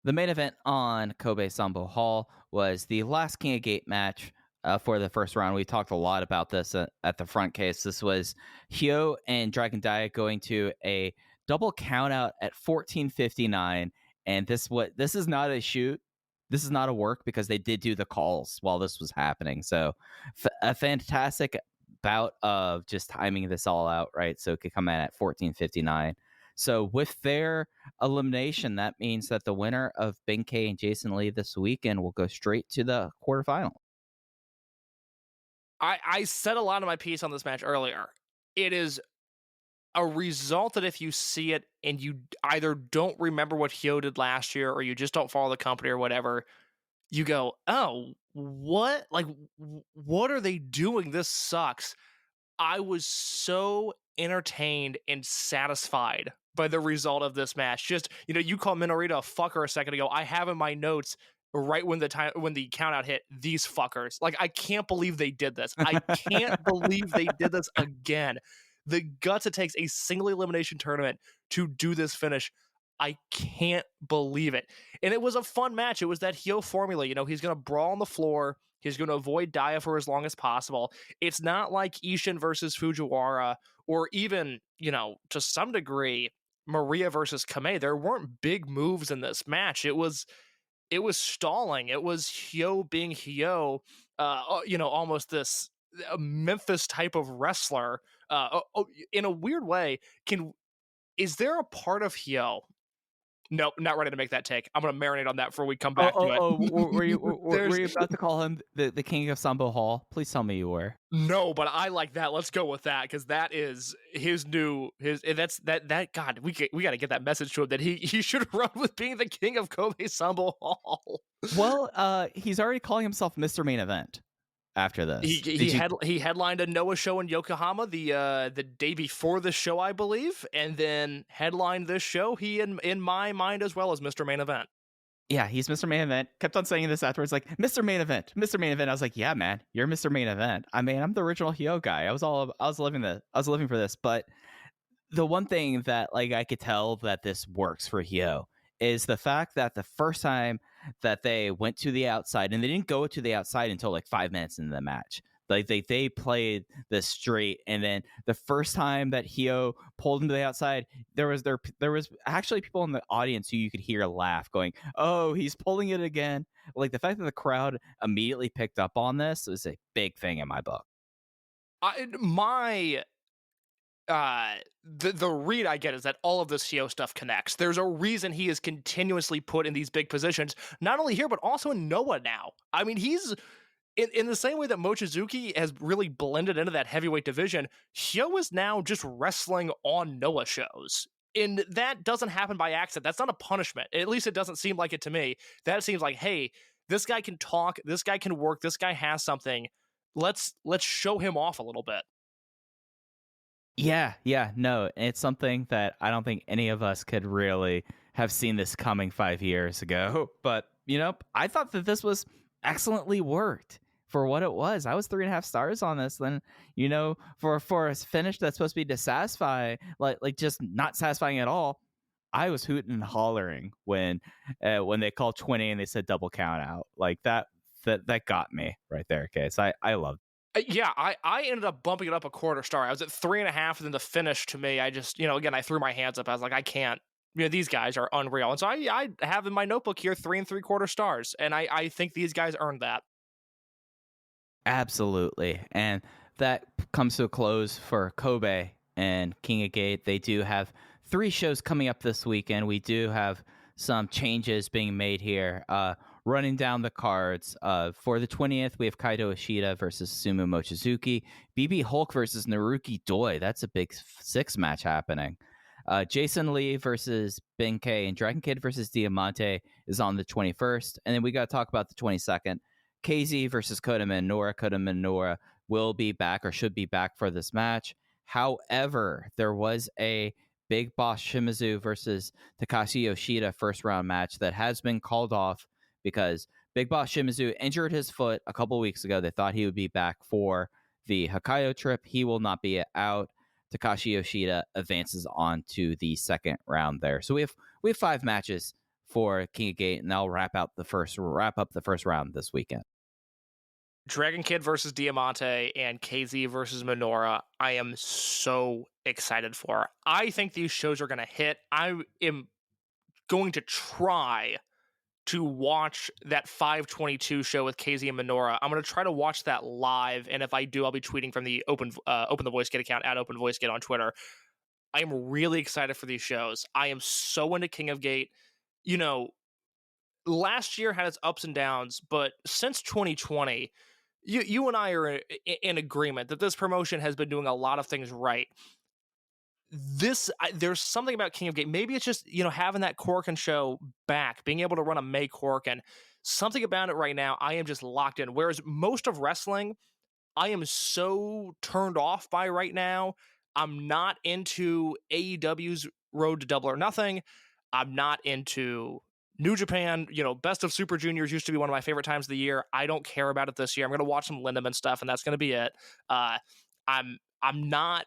[SPEAKER 3] The main event on Kobe Sambo Hall was the last King of Gate match for the first round. We talked a lot about this at the front case. This was HYO and Dragongate going to a double count out at 14:59, and this is not a shoot. This is not a work, because they did do the calls while this was happening. So a fantastic bout of just timing this all out, right? So it could come in at 14:59. So with their elimination, that means that the winner of Benkei and Jason Lee this weekend will go straight to the quarterfinal.
[SPEAKER 4] I said a lot of my piece on this match earlier. It is a result that if you see it and you either don't remember what HYO did last year, or you just don't follow the company or whatever, you go, oh, what? Like, what are they doing? This sucks. I was so entertained and satisfied by the result of this match. Just, you call Menorah a fucker a second ago. I have in my notes right when the count out hit, these fuckers. Like, I can't believe they did this. I can't believe they did this again. The guts it takes a single elimination tournament to do this finish. I can't believe it. And it was a fun match. It was that HYO formula. He's going to brawl on the floor. He's going to avoid Dia for as long as possible. It's not like Ishin versus Fujiwara, or even, to some degree, Maria versus Kamei. There weren't big moves in this match. It was stalling. It was HYO being HYO, almost this Memphis type of wrestler. In a weird way, is there a part of HYO Nope, not ready to make that take. I'm gonna marinate on that before we come back to it.
[SPEAKER 3] Were
[SPEAKER 4] There's
[SPEAKER 3] you about to call him the king of Sambo Hall? Please tell me you were.
[SPEAKER 4] no, but I like that. Let's go with that because that is his new his. That's that. God, we got to get that message to him that he should run with being the king of Kobe Sambo Hall.
[SPEAKER 3] Well, he's already calling himself Mr. Main Event after this.
[SPEAKER 4] He headlined a Noah show in Yokohama the day before the show, I believe, and then headlined this show. He in my mind as well as Mr. Main Event.
[SPEAKER 3] Yeah, he's Mr. Main Event. Kept on saying this afterwards, like, Mr. Main Event, Mr. Main Event. I was like, yeah, man, you're Mr. Main Event. I mean, I'm the original Hyo guy. I was living for this. But the one thing that like I could tell that this works for Hyo is the fact that the first time that they went to the outside, and they didn't go to the outside until like 5 minutes into the match. Like they played this straight, and then the first time that Hyo pulled him to the outside, there was actually people in the audience who you could hear laugh, going, "Oh, he's pulling it again!" Like the fact that the crowd immediately picked up on this was a big thing in my book.
[SPEAKER 4] The read I get is that all of this Hyo stuff connects. There's a reason he is continuously put in these big positions, not only here but also in Noah now. I mean, he's in the same way that Mochizuki has really blended into that heavyweight division, Hyo is now just wrestling on Noah shows. And that doesn't happen by accident. That's not a punishment. At least it doesn't seem like it to me. That seems like, hey, this guy can talk, this guy can work, this guy has something. Let's show him off a little bit.
[SPEAKER 3] Yeah, no, it's something that I don't think any of us could really have seen this coming 5 years ago. But, I thought that this was excellently worked for what it was. I was 3.5 stars on this. Then, for a finish that's supposed to be dissatisfying, like just not satisfying at all, I was hooting and hollering when they called 20 and they said double count out. Like that got me right there. Okay, so I loved.
[SPEAKER 4] Yeah, I ended up bumping it up a quarter star. I was at 3.5, and then the finish to me, I just, again, I threw my hands up. I was like, I can't. These guys are unreal. And so I have in my notebook here 3 3/4 stars, and I think these guys earned that.
[SPEAKER 3] Absolutely. And that comes to a close for Kobe and King of Gate. They do have 3 shows coming up this weekend. We do have some changes being made here. Running down the cards, for the 20th, we have Kaito Ishida versus Sumu Mochizuki. BB Hulk versus Naruki Doi. That's a big 6 match happening. Jason Lee versus Benkei and Dragon Kid versus Diamante is on the 21st. And then we got to talk about the 22nd. KZ versus Kota Menorah. Kota Menorah will be back or should be back for this match. However, there was a Big Boss Shimizu versus Takashi Yoshida first round match that has been called off because Big Boss Shimizu injured his foot a couple weeks ago. They thought he would be back for the Hokkaido trip. He will not be out. Takashi Yoshida advances on to the second round there. So we have 5 matches for King of Gate, and they'll wrap up the first round this weekend.
[SPEAKER 4] Dragon Kid versus Diamante and KZ versus Menorah. I am so excited for. I think these shows are going to hit. I am going to try to watch that 522 show with KZ and Menorah. I'm going to try to watch that live, and if I do, I'll be tweeting from the Open the Voice Gate account at Open Voice Gate on Twitter. I am really excited for these shows. I am so into King of Gate. Last year had its ups and downs, but since 2020, you and I are in agreement that this promotion has been doing a lot of things right. There's something about King of Gate. Maybe it's just, having that Korakuen show back, being able to run a May Korakuen. Something about it right now, I am just locked in. Whereas most of wrestling, I am so turned off by right now. I'm not into AEW's Road to Double or Nothing. I'm not into New Japan. Best of Super Juniors used to be one of my favorite times of the year. I don't care about it this year. I'm going to watch some Lindemann stuff, and that's going to be it. I'm not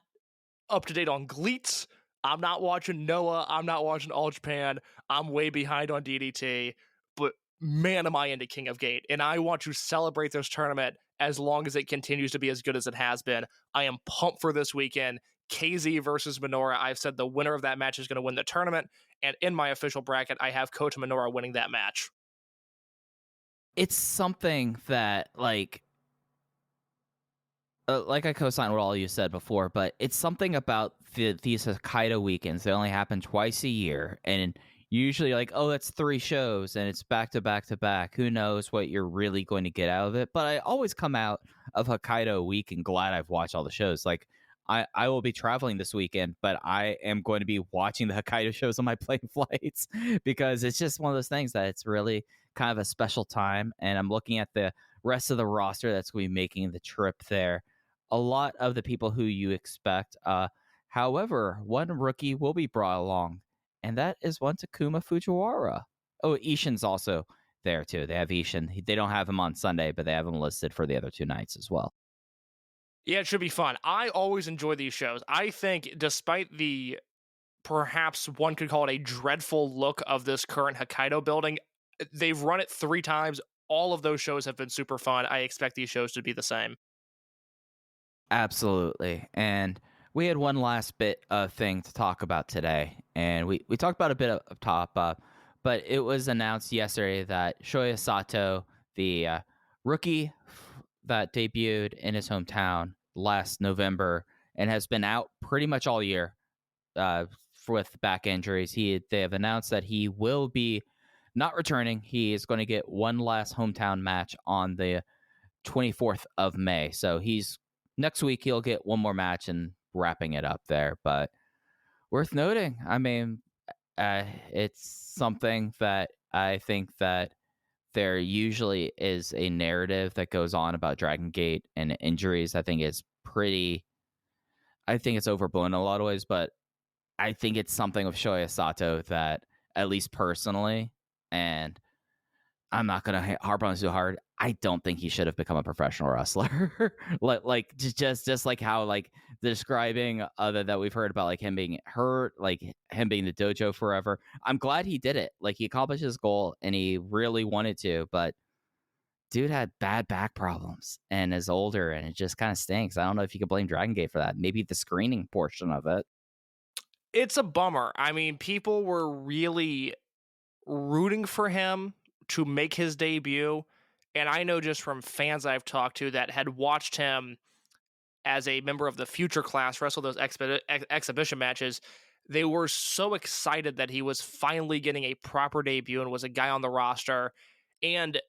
[SPEAKER 4] up to date on Gleets. I'm not watching Noah. I'm not watching All Japan. I'm way behind on DDT. But man, am I into King of Gate. And I want to celebrate this tournament as long as it continues to be as good as it has been. I am pumped for this weekend. KZ versus Menorah. I've said the winner of that match is going to win the tournament. And in my official bracket, I have Kota Menorah winning that match.
[SPEAKER 3] It's something that, like I co-signed what all you said before, but it's something about these Hokkaido weekends. They only happen twice a year, and usually like, oh, that's 3 shows and it's back to back to back. Who knows what you're really going to get out of it? But I always come out of Hokkaido week and glad I've watched all the shows. Like, I will be traveling this weekend, but I am going to be watching the Hokkaido shows on my plane flights because it's just one of those things that it's really kind of a special time. And I'm looking at the rest of the roster that's going to be making the trip there. A lot of the people who you expect. However, one rookie will be brought along, and that is one Takuma Fujiwara. Oh, Ishin's also there too. They have Ishin. They don't have him on Sunday, but they have him listed for the other 2 nights as well.
[SPEAKER 4] Yeah, it should be fun. I always enjoy these shows. I think despite the, perhaps one could call it a dreadful look of this current Hokkaido building, they've run it 3 times. All of those shows have been super fun. I expect these shows to be the same.
[SPEAKER 3] Absolutely. And we had one last bit of thing to talk about today. And we talked about a bit of top up, but it was announced yesterday that Shoya Sato, the rookie that debuted in his hometown last November and has been out pretty much all year with back injuries. They have announced that he will be not returning. He is going to get one last hometown match on the 24th of May. So next week he'll get one more match and wrapping it up there. But worth noting, I mean, it's something that I think that there usually is a narrative that goes on about Dragongate and injuries. I think it's overblown in a lot of ways, but I think it's something with Shoya Sato that, at least personally, and I'm not going to harp on it too hard, I don't think he should have become a professional wrestler. like just like how like describing other that we've heard about like him being hurt, like him being the dojo forever. I'm glad he did it. Like he accomplished his goal and he really wanted to, but dude had bad back problems and is older and it just kind of stinks. I don't know if you could blame Dragongate for that. Maybe the screening portion of it.
[SPEAKER 4] It's a bummer. I mean, people were really rooting for him to make his debut. And I know just from fans I've talked to that had watched him as a member of the future class wrestle those exhibition matches, they were so excited that he was finally getting a proper debut and was a guy on the roster. And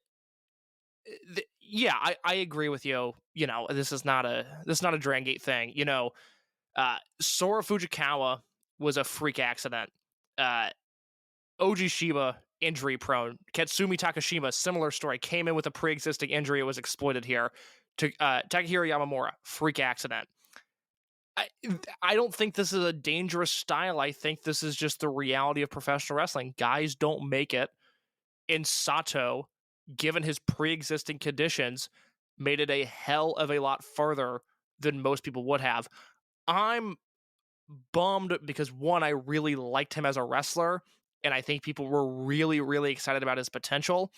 [SPEAKER 4] I agree with you. You know, this is not a Dragongate thing. You know, Sora Fujikawa was a freak accident. Oji Shiba, injury prone. Katsumi Takashima, similar story. Came in with a pre-existing injury. It was exploited here. Takahiro Yamamura, freak accident. I don't think this is a dangerous style. I think this is just the reality of professional wrestling. Guys don't make it. And Sato, given his pre-existing conditions, made it a hell of a lot further than most people would have. I'm bummed because, one, I really liked him as a wrestler, and I think people were really, really excited about his potential.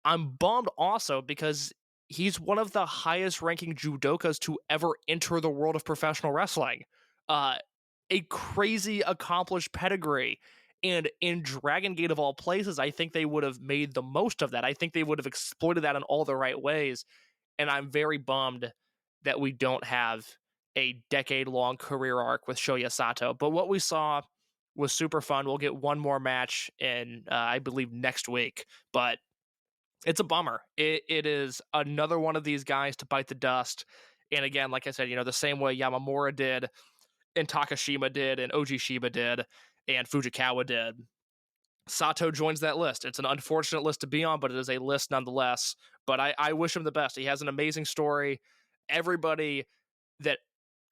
[SPEAKER 4] I'm bummed also because he's one of the highest ranking judokas to ever enter the world of professional wrestling. A crazy accomplished pedigree. And in Dragongate of all places, I think they would have made the most of that. I think they would have exploited that in all the right ways. And I'm very bummed that we don't have a decade-long career arc with Shoya Sato. But what we saw was super fun. We'll get one more match in, I believe, next week. But it's a bummer. It is another one of these guys to bite the dust. And again, like I said, you know, the same way Yamamura did, and Takashima did, and Oji Shiba did, and Fujikawa did, Sato joins that list. It's an unfortunate list to be on, but it is a list nonetheless. But I wish him the best. He has an amazing story. Everybody that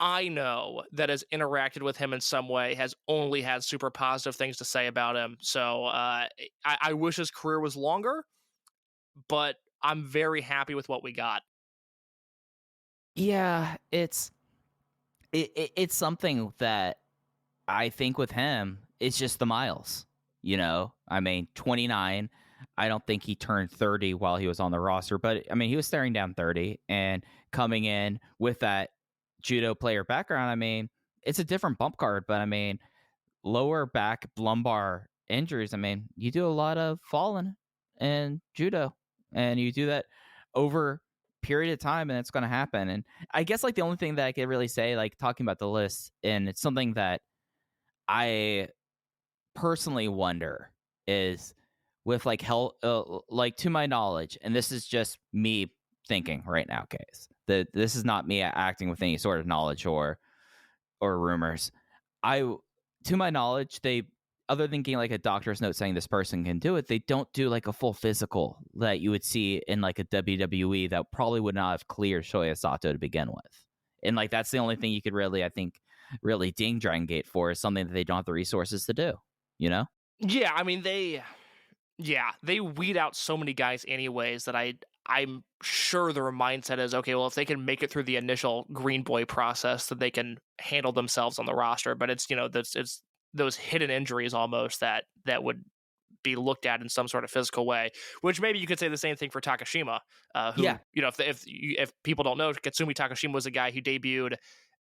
[SPEAKER 4] I know that has interacted with him in some way has only had super positive things to say about him. So I wish his career was longer, but I'm very happy with what we got.
[SPEAKER 3] Yeah, it's something that I think with him, it's just the miles. You know, I mean, 29. I don't think he turned 30 while he was on the roster, but I mean, he was staring down 30 and coming in with that judo player background. I mean, it's a different bump card, but I mean, lower back lumbar injuries. I mean, you do a lot of falling in judo, and you do that over period of time, and it's going to happen. And I guess like the only thing that I could really say, like talking about the list, and it's something that I personally wonder is with like hell, like to my knowledge, and this is just me thinking right now, Case. This is not me acting with any sort of knowledge or rumors. To my knowledge, they, other than getting like a doctor's note saying this person can do it, they don't do like a full physical that you would see in like a WWE that probably would not have cleared Shoya Sato to begin with. And like that's the only thing you could really, I think, really ding Dragongate for, is something that they don't have the resources to do, you know?
[SPEAKER 4] Yeah, I mean they weed out so many guys anyways that I'm sure their mindset is, okay, well, if they can make it through the initial green boy process, that they can handle themselves on the roster. But it's, it's those hidden injuries almost that would be looked at in some sort of physical way, which maybe you could say the same thing for Takashima, who,
[SPEAKER 3] Yeah.
[SPEAKER 4] if people don't know, Katsumi Takashima was a guy who debuted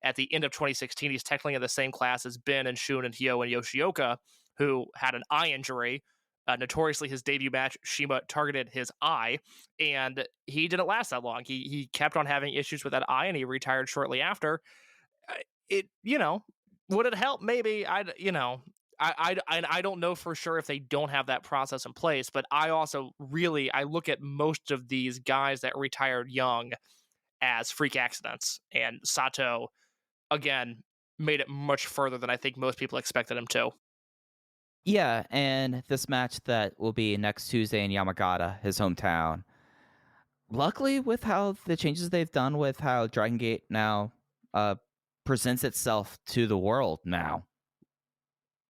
[SPEAKER 4] at the end of 2016. He's technically in the same class as Ben and Shun and Hyo and Yoshioka, who had an eye injury. Notoriously, his debut match, Shima targeted his eye, and he didn't last that long. He kept on having issues with that eye, and he retired shortly after. Would it help? Maybe. I don't know for sure if they don't have that process in place, but I also I look at most of these guys that retired young as freak accidents, and Sato, again, made it much further than I think most people expected him to.
[SPEAKER 3] Yeah, and this match that will be next Tuesday in Yamagata, his hometown. Luckily, with how the changes they've done with how Dragongate now presents itself to the world now.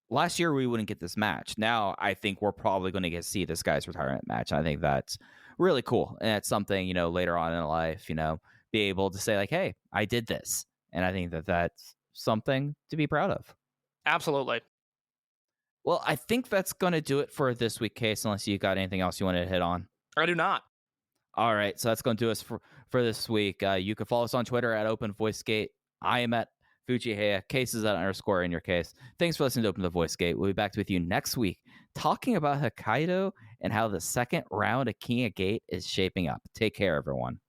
[SPEAKER 3] Last year, we wouldn't get this match. Now, I think we're probably going to get to see this guy's retirement match. I think that's really cool. And it's something, later on in life, be able to say like, hey, I did this. And I think that that's something to be proud of.
[SPEAKER 4] Absolutely.
[SPEAKER 3] Well, I think that's going to do it for this week, Case, unless you got anything else you wanted to hit on.
[SPEAKER 4] I do not.
[SPEAKER 3] All right, so that's going to do us for this week. You can follow us on Twitter at OpenVoiceGate. I am at Fujiheya. Case is at _ in your case. Thanks for listening to Open the Voice Gate. We'll be back with you next week talking about Hokkaido and how the second round of King of Gate is shaping up. Take care, everyone.